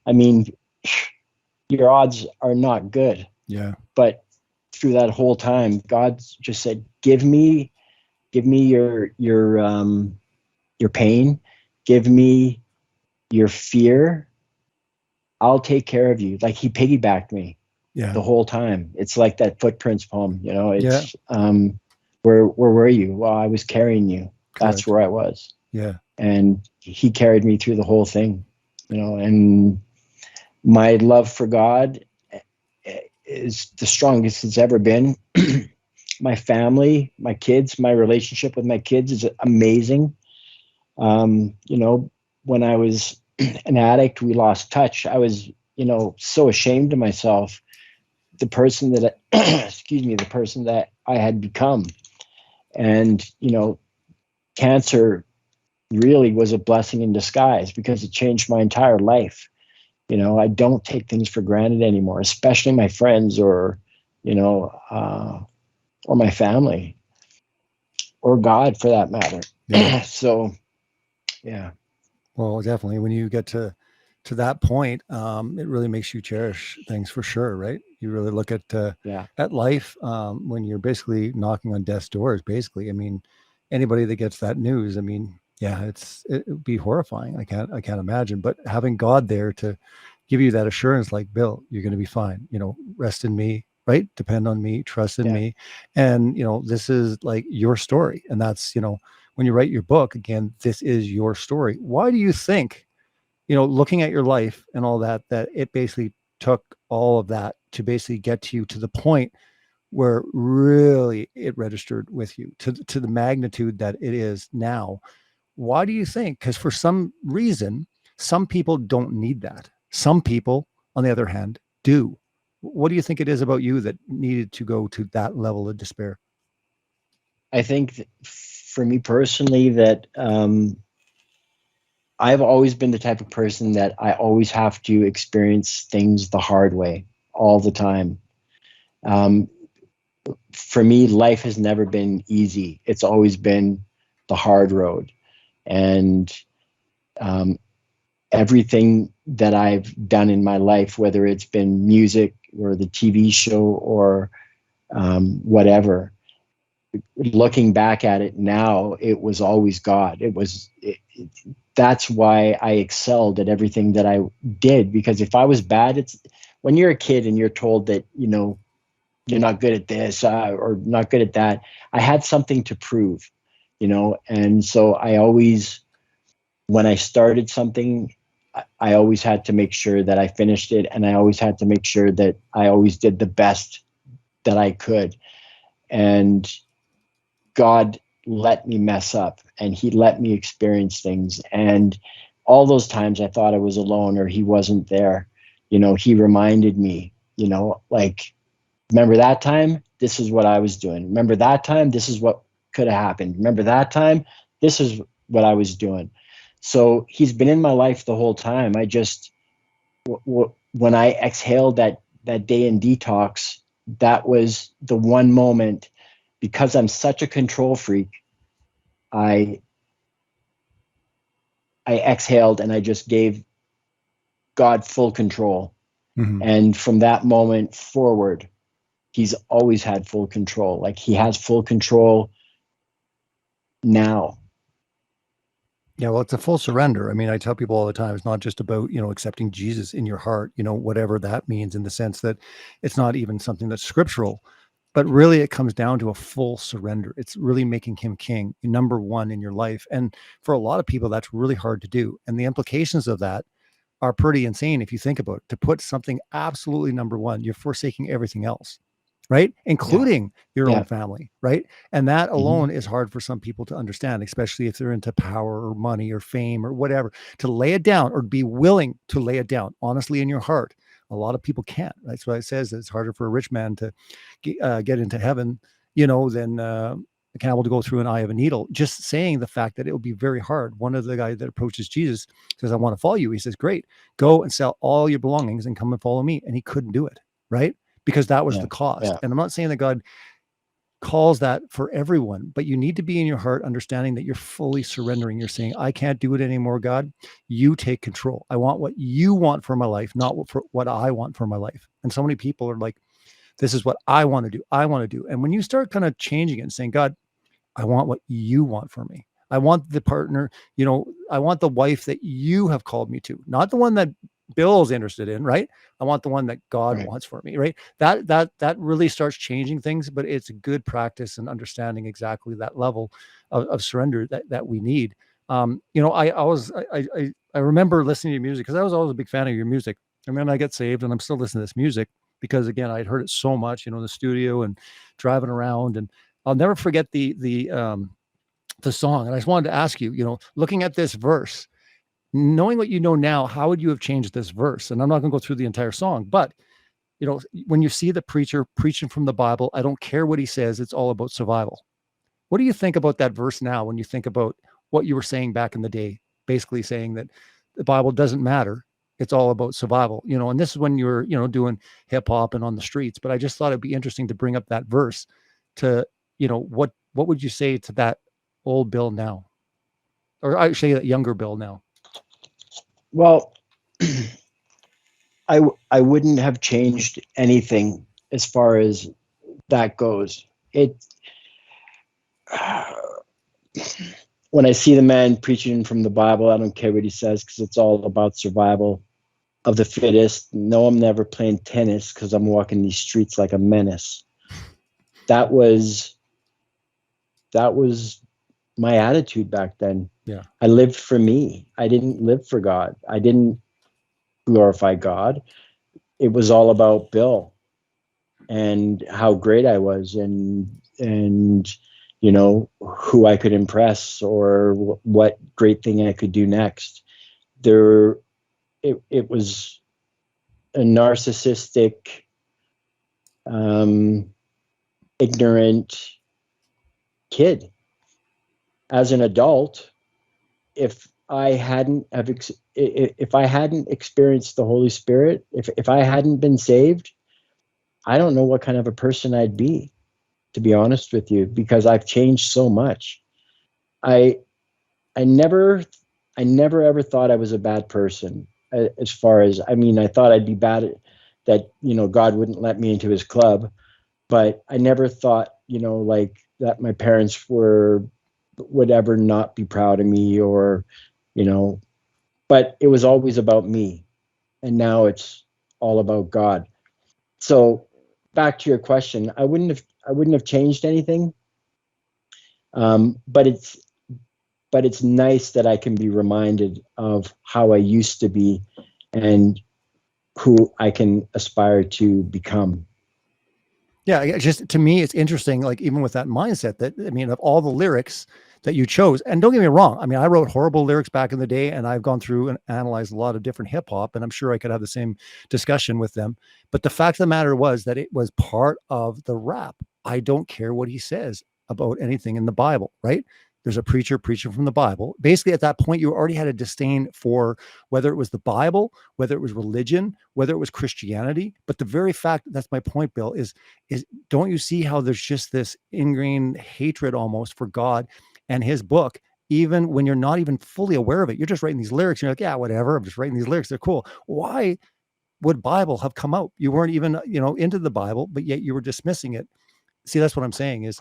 I mean, your odds are not good. Yeah. But through that whole time, God just said, give me your pain, give me your fear. I'll take care of you. Like, he piggybacked me the whole time. It's like that Footprints poem, it's where were you? Well, I was carrying you. That's Correct. where I was. Yeah. And he carried me through the whole thing, and my love for God is the strongest it's ever been. My family, my kids, my relationship with my kids is amazing. When I was an addict, we lost touch. I was, so ashamed of myself, the person that, excuse me, the person that I had become. And, cancer really was a blessing in disguise because it changed my entire life. I don't take things for granted anymore, especially my friends or my family or God for that matter. Yeah. So, yeah. Well, definitely when you get to that point, it really makes you cherish things for sure, right? You really look Yeah. at life when you're basically knocking on death's doors. Basically, I mean, anybody that gets that news, I mean, yeah, it would be horrifying. I can't imagine. But having God there to give you that assurance, like Bill, you're going to be fine. Rest in me, right? Depend on me, trust in Yeah. me, and this is like your story, and that's when you write your book again, this is your story. Why do you think? Looking at your life and all that it basically took all of that to basically get to you to the point where really it registered with you to the magnitude that it is now. Why do you think? Because for some reason, some people don't need that. Some people, on the other hand, do. What do you think it is about you that needed to go to that level of despair? I think for me personally that I've always been the type of person that I always have to experience things the hard way all the time. Um, for me, life has never been easy. It's always been the hard road. And um, everything that I've done in my life, whether it's been music or the TV show or whatever, looking back at it now, it was always God. That's why I excelled at everything that I did. Because if I was bad, it's when you're a kid and you're told that, you're not good at this or not good at that. I had something to prove, and so I always, when I started something, I always had to make sure that I finished it. And I always had to make sure that I always did the best that I could. And God let me mess up and he let me experience things. And all those times I thought I was alone or he wasn't there, he reminded me, like, remember that time? This is what I was doing. Remember that time? This is what could have happened. Remember that time? This is what I was doing. So he's been in my life the whole time. I just, when I exhaled that day in detox, that was the one moment, because I'm such a control freak. I exhaled and I just gave God full control. Mm-hmm. And from that moment forward, he's always had full control. Like he has full control now. Yeah, well, it's a full surrender. I mean, I tell people all the time, it's not just about, accepting Jesus in your heart, whatever that means, in the sense that it's not even something that's scriptural, but really it comes down to a full surrender. It's really making him king, number one in your life. And for a lot of people, that's really hard to do. And the implications of that are pretty insane if you think about it. To put something absolutely number one, you're forsaking everything else, right? Yeah. Including your Yeah. own family, right? And that alone Mm-hmm. is hard for some people to understand, especially if they're into power or money or fame or whatever. To lay it down or be willing to lay it down, honestly, in your heart. A lot of people can't. That's why it says that it's harder for a rich man to get into heaven, than a camel to go through an eye of a needle. Just saying the fact that it will be very hard. One of the guys that approaches Jesus says, I want to follow you. He says, great, go and sell all your belongings and come and follow me. And he couldn't do it, right? Because that was Yeah. the cost. Yeah. And I'm not saying that God calls that for everyone, but you need to be in your heart understanding that you're fully surrendering. You're saying, I can't do it anymore, God. You take control. I want what you want for my life, not what I want for my life. And so many people are like, this is what I want to do. I want to do. And when you start kind of changing it and saying, God, I want what you want for me. I want the partner, I want the wife that you have called me to, not the one that Bill's interested in, right? I want the one that God Right. wants for me, right? That really starts changing things, but it's a good practice in understanding exactly that level of surrender that we need. I remember listening to your music because I was always a big fan of your music. I mean, I get saved and I'm still listening to this music because again, I'd heard it so much, in the studio and driving around, and I'll never forget the song. And I just wanted to ask you, looking at this verse, knowing what you know now, how would you have changed this verse? And I'm not going to go through the entire song, but when you see the preacher preaching from the Bible, I don't care what he says, it's all about survival. What do you think about that verse now when you think about what you were saying back in the day, basically saying that the Bible doesn't matter, it's all about survival, and this is when you were, doing hip hop and on the streets, but I just thought it'd be interesting to bring up that verse to, what would you say to that old Bill now? Or I say that younger Bill now. Well, I wouldn't have changed anything as far as that goes. When I see the man preaching from the Bible, I don't care what he says because it's all about survival of the fittest. No, I'm never playing tennis because I'm walking these streets like a menace. That was my attitude back then. Yeah. I lived for me. I didn't live for God. I didn't glorify God. It was all about Bill and how great I was and who I could impress or what great thing I could do next. It was a narcissistic, ignorant kid. As an adult, if I hadn't experienced the Holy Spirit, if I hadn't been saved, I don't know what kind of a person I'd be, to be honest with you, because I've changed so much. I never ever thought I was a bad person. As far as, I thought I'd be bad at that, God wouldn't let me into his club, but I never thought, like that my parents would ever not be proud of me or, but it was always about me. And now it's all about God. So back to your question, I wouldn't have changed anything. But it's nice that I can be reminded of how I used to be and who I can aspire to become. Yeah, just to me, it's interesting, like even with that mindset that, of all the lyrics that you chose, and don't get me wrong, I wrote horrible lyrics back in the day and I've gone through and analyzed a lot of different hip hop and I'm sure I could have the same discussion with them. But the fact of the matter was that it was part of the rap. I don't care what he says about anything in the Bible, right? There's a preacher preaching from the Bible. Basically, at that point, you already had a disdain for whether it was the Bible, whether it was religion, whether it was Christianity. But the very fact, that's my point, Bill, is don't you see how there's just this ingrained hatred almost for God and his book, even when you're not even fully aware of it? You're just writing these lyrics. And you're like, yeah, whatever. I'm just writing these lyrics. They're cool. Why would Bible have come out? You weren't even, into the Bible, but yet you were dismissing it. See, that's what I'm saying it's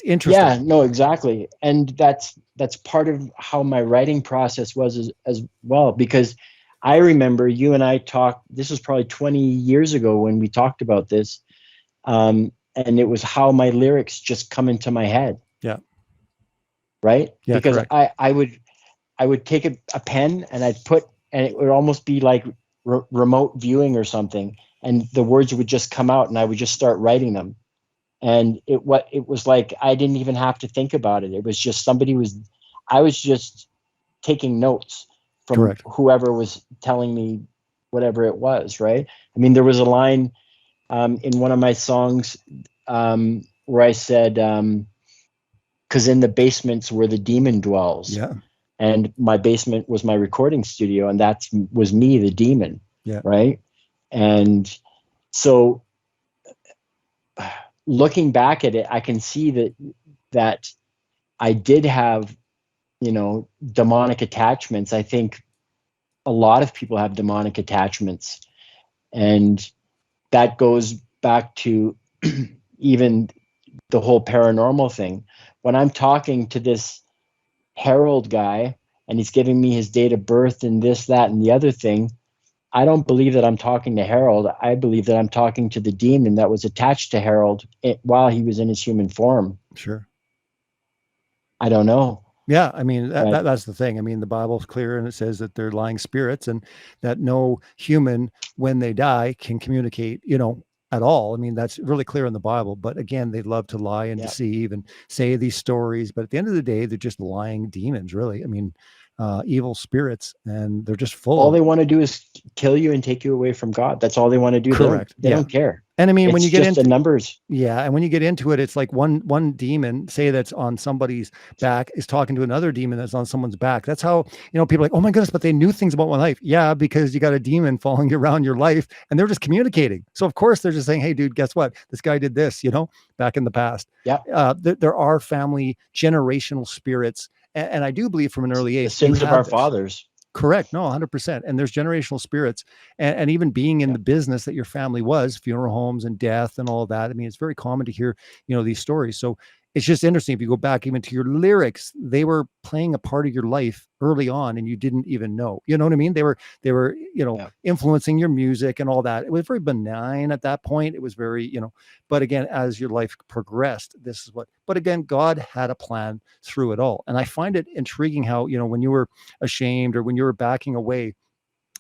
interesting. Yeah, no, exactly. And that's part of how my writing process was as well, because I remember you and I talked, this was probably 20 years ago when we talked about this. And it was how my lyrics just come into my head. Yeah. Right. Yeah, because correct. I would take a pen and and it would almost be like remote viewing or something. And the words would just come out and I would just start writing them. And it was like, I didn't even have to think about it. It was just I was just taking notes from Correct. whoever was telling me whatever it was. Right. There was a line in one of my songs where I said, because in the basement's where the demon dwells. Yeah. And my basement was my recording studio, and that was me, the demon. Yeah. Right. And so looking back at it, I can see that I did have, demonic attachments. I think a lot of people have demonic attachments, and that goes back to even the whole paranormal thing. When I'm talking to this Harold guy and he's giving me his date of birth and this, that, and the other thing, I don't believe that I'm talking to Harold. I believe that I'm talking to the demon that was attached to Harold while he was in his human form. Sure. I don't know. Yeah, I mean But that's the thing. I mean, the Bible's clear, and it says that they're lying spirits, and that no human, when they die, can communicate, at all. I mean, that's really clear in the Bible. But again, they love to lie and yeah, deceive and say these stories. But at the end of the day, they're just lying demons, really. I mean, evil spirits, and they're just full all of they it. want to do is kill you and take you away from God. That's all they want to do. Correct. They Yeah. don't care. And I mean, when It's you get just the into numbers. Yeah, and when you get into it, it's like one demon, say that's on somebody's back, is talking to another demon that's on someone's back. That's how, people are like, oh my goodness, but they knew things about my life. Yeah, because you got a demon following you around your life, and they're just communicating. So of course they're just saying, hey, dude, guess what? This guy did this, back in the past. Yeah. There are family generational spirits, and I do believe from an early The age you sins of have our this. fathers. Correct. No, 100%. And there's generational spirits, and even being in the business that your family was, funeral homes and death and all that. I mean, it's very common to hear, these stories. So it's just interesting. If you go back even to your lyrics, they were playing a part of your life early on and you didn't even know. You know what I mean? They were, Yeah. influencing your music and all that. It was very benign at that point. It was very, but again, as your life progressed, but again, God had a plan through it all. And I find it intriguing how, when you were ashamed or when you were backing away,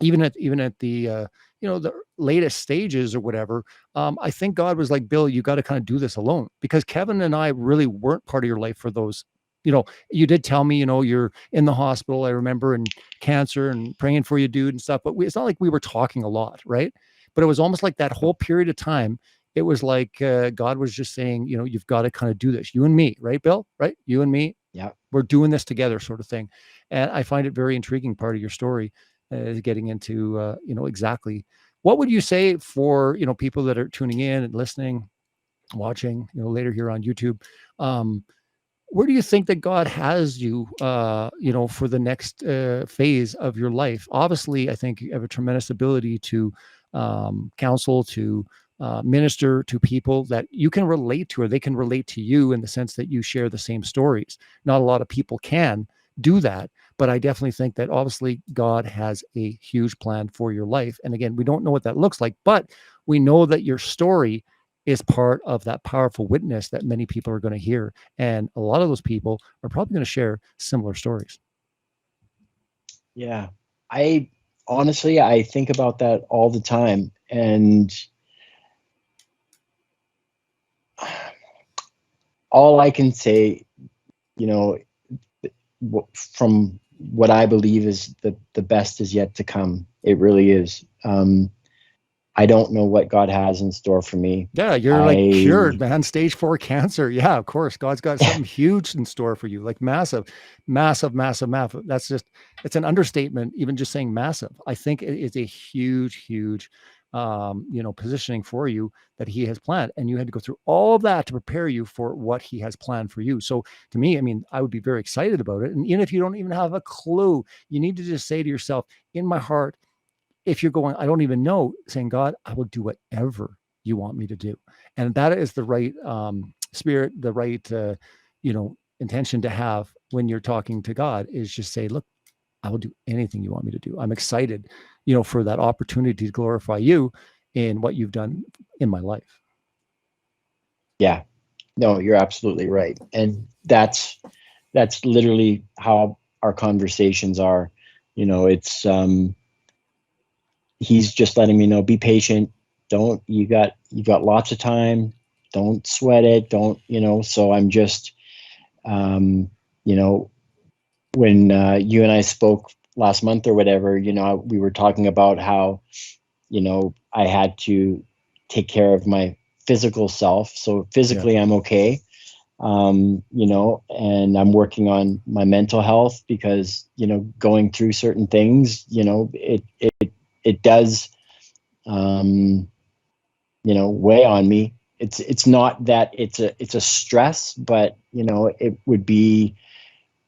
even at the the latest stages or whatever, I think God was like, Bill, you got to kind of do this alone, because Kevin and I really weren't part of your life for those. You did tell me, you're in the hospital, I remember, and cancer, and praying for you, dude, and stuff, but it's not like we were talking a lot, right? But it was almost like that whole period of time, it was like God was just saying, you've got to kind of do this, you and me, right, Bill? Right? You and me, Yeah. we're doing this together, sort of thing. And I find it very intriguing part of your story, getting into exactly what would you say for people that are tuning in and listening, watching later here on YouTube. Where do you think that God has you for the next phase of your life? Obviously, I think you have a tremendous ability to counsel, to minister to people that you can relate to, or they can relate to you, in the sense that you share the same stories. Not a lot of people can do that, but I definitely think that obviously God has a huge plan for your life. And again, we don't know what that looks like, but we know that your story is part of that powerful witness that many people are going to hear. And a lot of those people are probably going to share similar stories. Yeah. I honestly, I think about that all the time. And all I can say, from what I believe is the best is yet to come. It really is. I don't know what God has in store for me. Yeah, you're like cured, man. Stage 4 cancer. Yeah, of course. God's got something huge in store for you, like massive, massive, massive, massive. It's an understatement, even just saying massive. I think it is a huge, huge, positioning for you that he has planned. And you had to go through all of that to prepare you for what he has planned for you. So to me, I mean, I would be very excited about it. And even if you don't even have a clue, you need to just say to yourself, in my heart, if you're going, I don't even know, saying, God, I will do whatever you want me to do. And that is the right spirit, the right, intention to have when you're talking to God, is just say, look, I will do anything you want me to do. I'm excited, for that opportunity to glorify you in what you've done in my life. Yeah, no, you're absolutely right. And that's literally how our conversations are. It's, he's just letting me know, be patient. You got lots of time. Don't sweat it. Don't, so I'm just, when you and I spoke last month or whatever, we were talking about how, I had to take care of my physical self. So physically I'm okay. And I'm working on my mental health, because, going through certain things, it does, weigh on me. It's not that it's a stress, but, it would be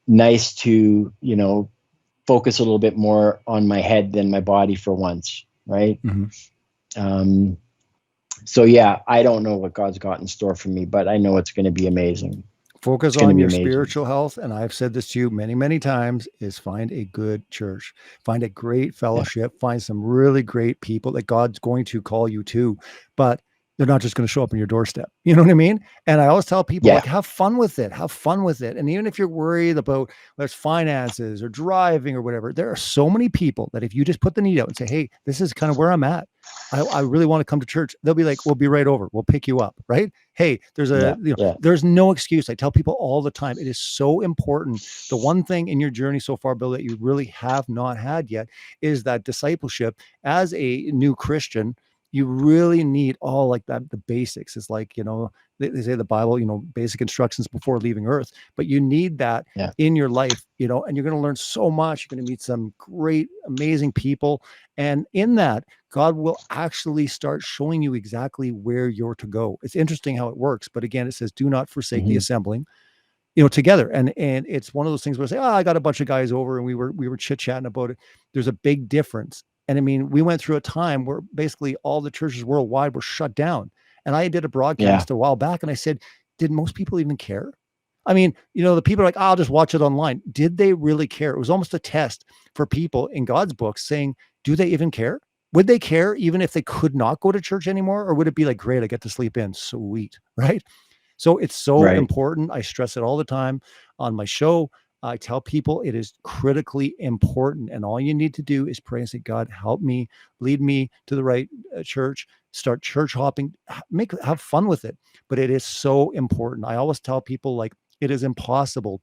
nice to, focus a little bit more on my head than my body for once. Right. So yeah, I don't know what God's got in store for me, but I know it's going to be amazing. Focus It's going to on be your amazing. spiritual health. And I've said this to you many, many times, is find a good church, find a great fellowship, find some really great people that God's going to call you to, but they're not just going to show up on your doorstep. You know what I mean? And I always tell people, Yeah. like, have fun with it. Have fun with it. And even if you're worried about whether it's finances or driving or whatever, there are so many people that if you just put the need out and say, hey, this is kind of where I'm at. I really want to come to church. They'll be like, we'll be right over. We'll pick you up. Right. Hey, there's Yeah. there's no excuse. I tell people all the time, it is so important. The one thing in your journey so far, Bill, that you really have not had yet is that discipleship. As a new Christian, you really need all like that. The basics. It's like, they say the Bible, basic instructions before leaving earth, but you need that in your life, and you're going to learn so much. You're going to meet some great, amazing people. And in that, God will actually start showing you exactly where you're to go. It's interesting how it works. But again, it says, do not forsake the assembling, together. And it's one of those things where I say, I got a bunch of guys over and we were chit-chatting about it. There's a big difference. And I mean, we went through a time where basically all the churches worldwide were shut down. And I did a broadcast a while back and I said, did most people even care? I mean, the people are like, I'll just watch it online. Did they really care? It was almost a test for people in God's books saying, do they even care? Would they care even if they could not go to church anymore? Or would it be like, great, I get to sleep in. Sweet. Right. So it's so important. I stress it all the time on my show. I tell people it is critically important. And all you need to do is pray and say, God, help me, lead me to the right church, start church hopping, have fun with it. But it is so important. I always tell people, like, it is impossible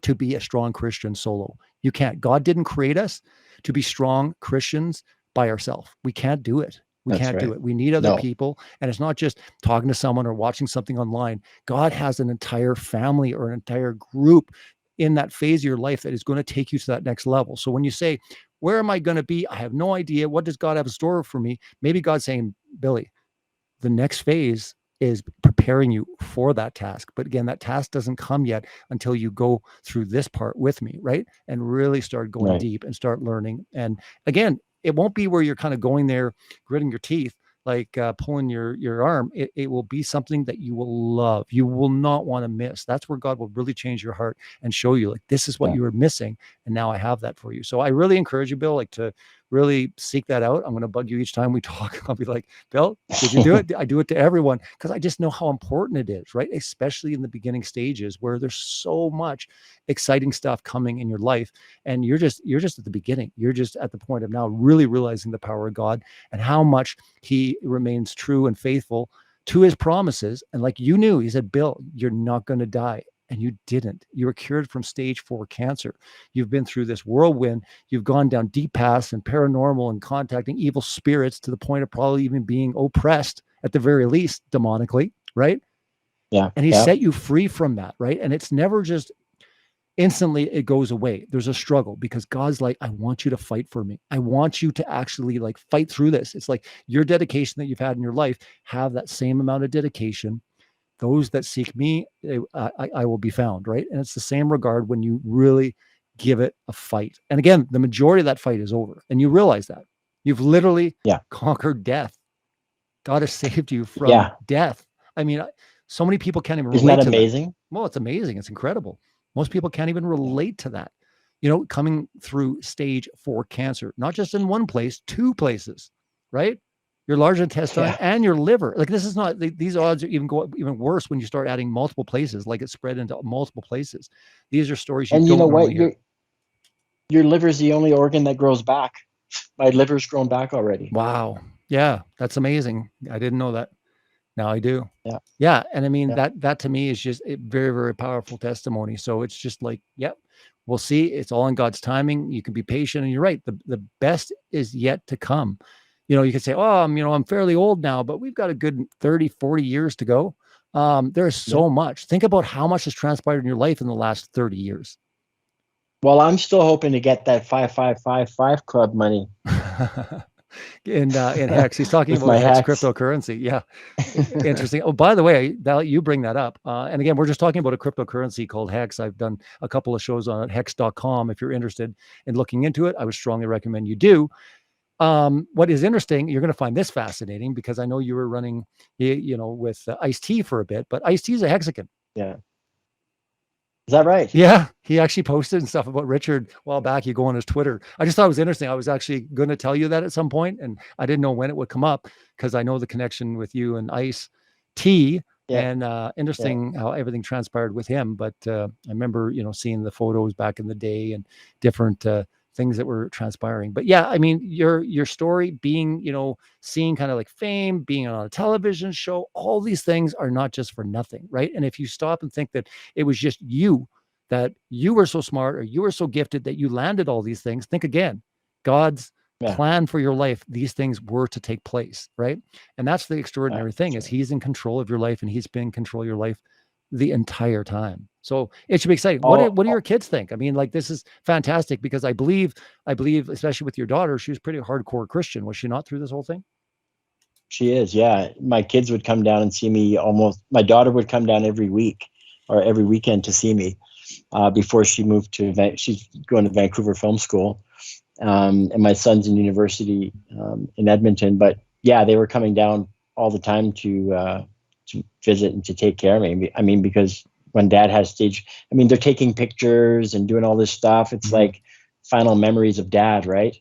to be a strong Christian solo. You can't. God didn't create us to be strong Christians by ourselves. We can't do it. We can't do it. We need other people. And it's not just talking to someone or watching something online. God has an entire family or an entire group in that phase of your life that is going to take you to that next level. So when you say, where am I going to be? I have no idea. What does God have in store for me? Maybe God's saying, Billy, the next phase is preparing you for that task. But again, that task doesn't come yet until you go through this part with me, right? And really start going deep and start learning. And again, it won't be where you're kind of going there, gritting your teeth, like pulling your arm. It will be something that you will love. You will not want to miss. That's where God will really change your heart and show you, like, this is what you were missing. And now I have that for you. So I really encourage you, Bill, like, to really seek that out. I'm going to bug you each time we talk. I'll be like, Bill, did you do it? I do it to everyone because I just know how important it is, right? Especially in the beginning stages where there's so much exciting stuff coming in your life. And you're just at the beginning. You're just at the point of now really realizing the power of God and how much he remains true and faithful to his promises. And like you knew, he said, Bill, you're not going to die. And you didn't. You were cured from stage 4 cancer. You've been through this whirlwind. You've gone down deep paths and paranormal and contacting evil spirits to the point of probably even being oppressed, at the very least, demonically, right? Yeah. And he set you free from that, right? And it's never just instantly it goes away. There's a struggle because God's like, I want you to fight for me. I want you to actually like fight through this. It's like your dedication that you've had in your life, have that same amount of dedication. Those that seek me, I will be found, right? And it's the same regard when you really give it a fight. And again, the majority of that fight is over. And you realize that. You've literally conquered death. God has saved you from death. I mean, so many people can't even relate to that. Isn't that amazing? Well, it's amazing. It's incredible. Most people can't even relate to that. Coming through stage 4 cancer, not just in one place, 2 places, right? Your large intestine and your liver. Like, this is not, these odds are even worse when you start adding multiple places, like it's spread into multiple places. These are stories you don't normally hear. Your liver is the only organ that grows back. My liver's grown back already. Wow. Yeah, that's amazing. I didn't know that. Now I do. Yeah. Yeah. And I mean, that to me is just a very, very powerful testimony. So it's just like, we'll see. It's all in God's timing. You can be patient, and you're right. The best is yet to come. You can say, I'm fairly old now, but we've got a good 30, 40 years to go. There's so much. Think about how much has transpired in your life in the last 30 years. Well, I'm still hoping to get that 5555 club money. in Hex. He's talking about Hex cryptocurrency. Yeah. Interesting. Oh, by the way, you bring that up. And again, we're just talking about a cryptocurrency called Hex. I've done a couple of shows on it, hex.com. If you're interested in looking into it, I would strongly recommend you do. What is interesting, you're going to find this fascinating because I know you were running, with Ice-T for a bit, but Ice-T is a Hexagon. Yeah. Is that right? Yeah, he actually posted and stuff about Richard a while back. You go on his Twitter. I just thought it was interesting. I was actually going to tell you that at some point, and I didn't know when it would come up because I know the connection with you and Ice T. Yeah. And Yeah. interesting how everything transpired with him. But I remember, seeing the photos back in the day and different things that were transpiring. But yeah, I mean, your story being, seeing kind of like fame, being on a television show, all these things are not just for nothing, right? And if you stop and think that it was just you, that you were so smart or you were so gifted that you landed all these things, think again. God's Yeah. plan for your life, these things were to take place, right? And that's the extraordinary thing is he's in control of your life, and he's been in control of your life the entire time. So it should be exciting. What do your kids think? I mean, like, this is fantastic because I believe, especially with your daughter, she was pretty hardcore Christian. Was she not through this whole thing? She is. Yeah. My kids would come down and see me my daughter would come down every week or every weekend to see me before she moved she's going to Vancouver Film School. And my son's in university in Edmonton, but yeah, they were coming down all the time to visit and to take care of me. I mean, because when Dad has they're taking pictures and doing all this stuff. It's like final memories of Dad, right?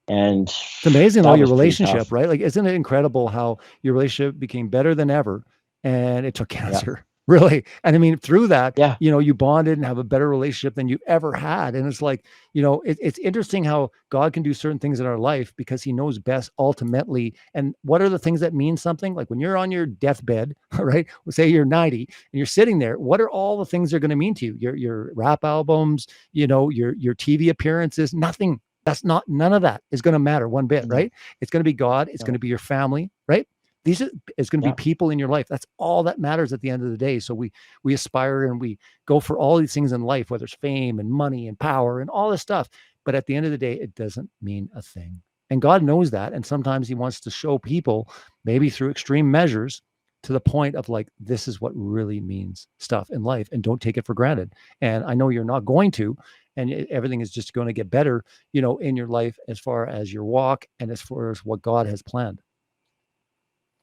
And it's amazing though, your relationship, right? Like, isn't it incredible how your relationship became better than ever and it took cancer? Yeah. Really. And I mean, through that, you bonded and have a better relationship than you ever had. And it's like, it's interesting how God can do certain things in our life because he knows best ultimately. And what are the things that mean something? Like when you're on your deathbed, right? We'll say you're 90 and you're sitting there. What are all the things they're going to mean to you? Your rap albums, your TV appearances, nothing. None of that is going to matter one bit, right? It's going to be God. It's going to be your family, right? It's going to be people in your life. That's all that matters at the end of the day. So we aspire and we go for all these things in life, whether it's fame and money and power and all this stuff. But at the end of the day, it doesn't mean a thing. And God knows that. And sometimes he wants to show people, maybe through extreme measures, to the point of like, this is what really means stuff in life, and don't take it for granted. And I know you're not going to, and everything is just going to get better, in your life as far as your walk and as far as what God has planned.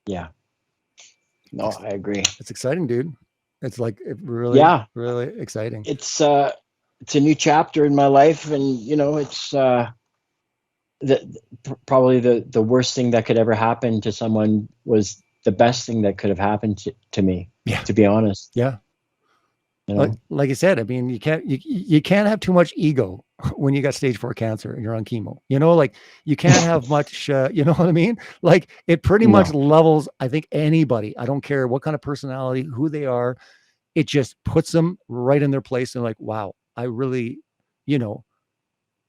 Yeah. No, I agree. It's exciting, dude. It's like really exciting. It's a new chapter in my life, and it's probably the worst thing that could ever happen to someone was the best thing that could have happened to me. Yeah. To be honest. Yeah. Like I said, I mean, you can't have too much ego when you got stage 4 cancer and you're on chemo, like you can't have much, you know what I mean? Like it pretty much levels, I think, anybody. I don't care what kind of personality, who they are. It just puts them right in their place. And like, wow, I really, I'm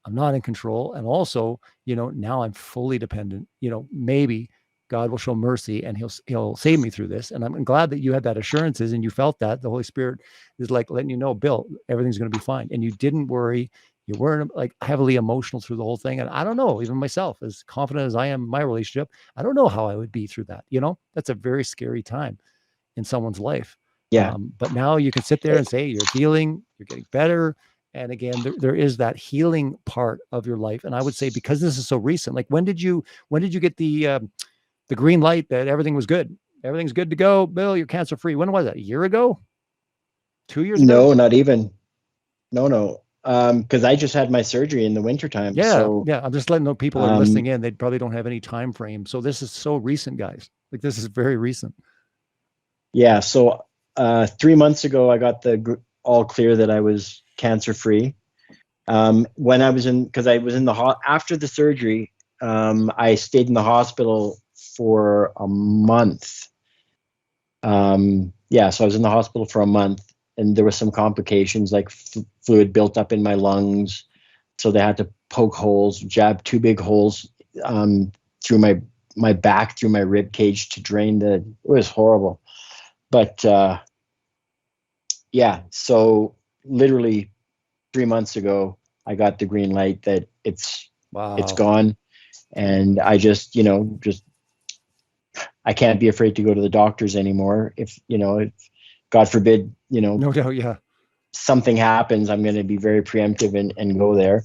not in control. And also, now I'm fully dependent, maybe God will show mercy and he'll save me through this. And I'm glad that you had that assurances and you felt that the Holy Spirit is like letting you know, Bill, everything's going to be fine. And you didn't worry. You weren't like heavily emotional through the whole thing. And I don't know, even myself, as confident as I am in my relationship, I don't know how I would be through that. That's a very scary time in someone's life. Yeah. But now you can sit there and say you're healing, you're getting better. And again, there is that healing part of your life. And I would say, because this is so recent, like when did you get the green light that everything was good? Everything's good to go. Bill, you're cancer free. When was that? A year ago? 2 years ago? No, not even. No. Because I just had my surgery in the wintertime. Yeah. So, yeah. I'm just letting know people are listening in. They probably don't have any time frame. So this is so recent, guys. Like this is very recent. Yeah. So 3 months ago, I got the all clear that I was cancer free. When I was after the surgery, I stayed in the hospital for a month. So I was in the hospital for a month, and there were some complications, like fluid built up in my lungs. So they had to poke holes, jab 2 big holes through my back, through my rib cage to drain it was horrible. But so literally 3 months ago, I got the green light that it's gone. And I just I can't be afraid to go to the doctors anymore. If God forbid, no doubt, yeah, something happens, I'm going to be very preemptive and go there.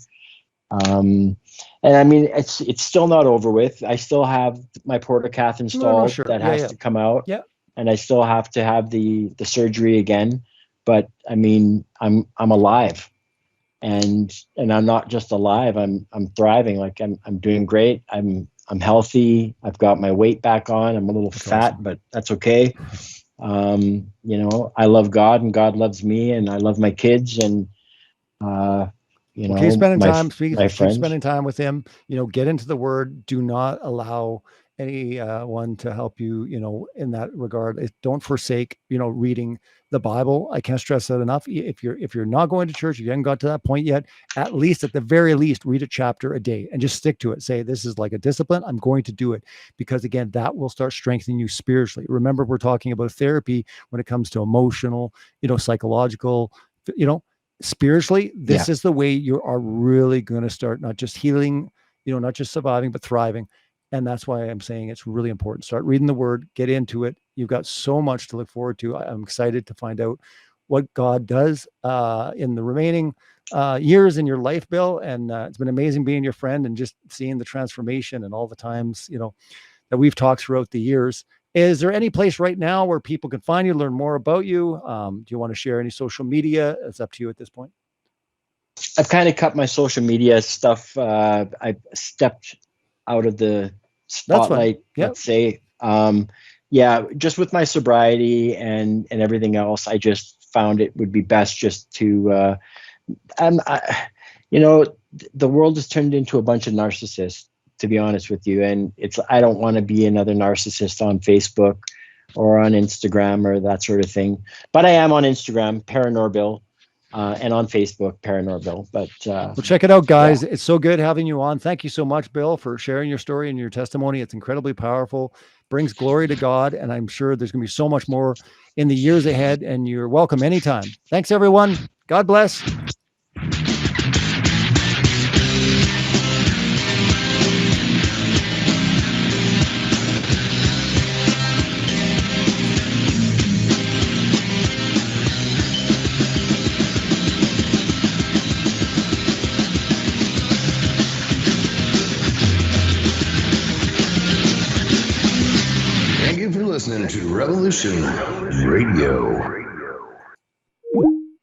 And I mean, it's still not over with. I still have my portacath installed that has to come out. Yeah. And I still have to have the surgery again. but I mean, I'm alive, and I'm not just alive. I'm thriving. Like I'm doing great. I'm healthy. I've got my weight back on. I'm a little fat, awesome. but that's okay. I love God, and God loves me, and I love my kids, and Keep spending my time. my Keep friends. spending time with him. Get into the Word. Do not allow anyone to help you. In that regard, don't forsake. Reading the Bible. I can't stress that enough. If you're not going to church, if you haven't got to that point yet, at the very least, read a chapter a day and just stick to it. Say, this is like a discipline. I'm going to do it, because again, that will start strengthening you spiritually. Remember, we're talking about therapy when it comes to emotional, psychological, spiritually. This is the way you are really going to start not just healing, not just surviving, but thriving. And that's why I'm saying it's really important. Start reading the Word, get into it. You've got so much to look forward to. I'm excited to find out what God does in the remaining years in your life, Bill. And it's been amazing being your friend and just seeing the transformation and all the times, that we've talked throughout the years. Is there any place right now where people can find you, learn more about you? Do you want to share any social media? It's up to you at this point. I've kind of cut my social media stuff. I've stepped out of the spotlight, let's say. Just with my sobriety and everything else, I just found it would be best just to, the world has turned into a bunch of narcissists, to be honest with you. And I don't want to be another narcissist on Facebook or on Instagram or that sort of thing. But I am on Instagram, Paranormal, and on Facebook, Paranormal. But well, check it out, guys. Yeah. It's so good having you on. Thank you so much, Bill, for sharing your story and your testimony. It's incredibly powerful, brings glory to God. And I'm sure there's going to be so much more in the years ahead. And you're welcome anytime. Thanks, everyone. God bless. Listening to Revolution Radio.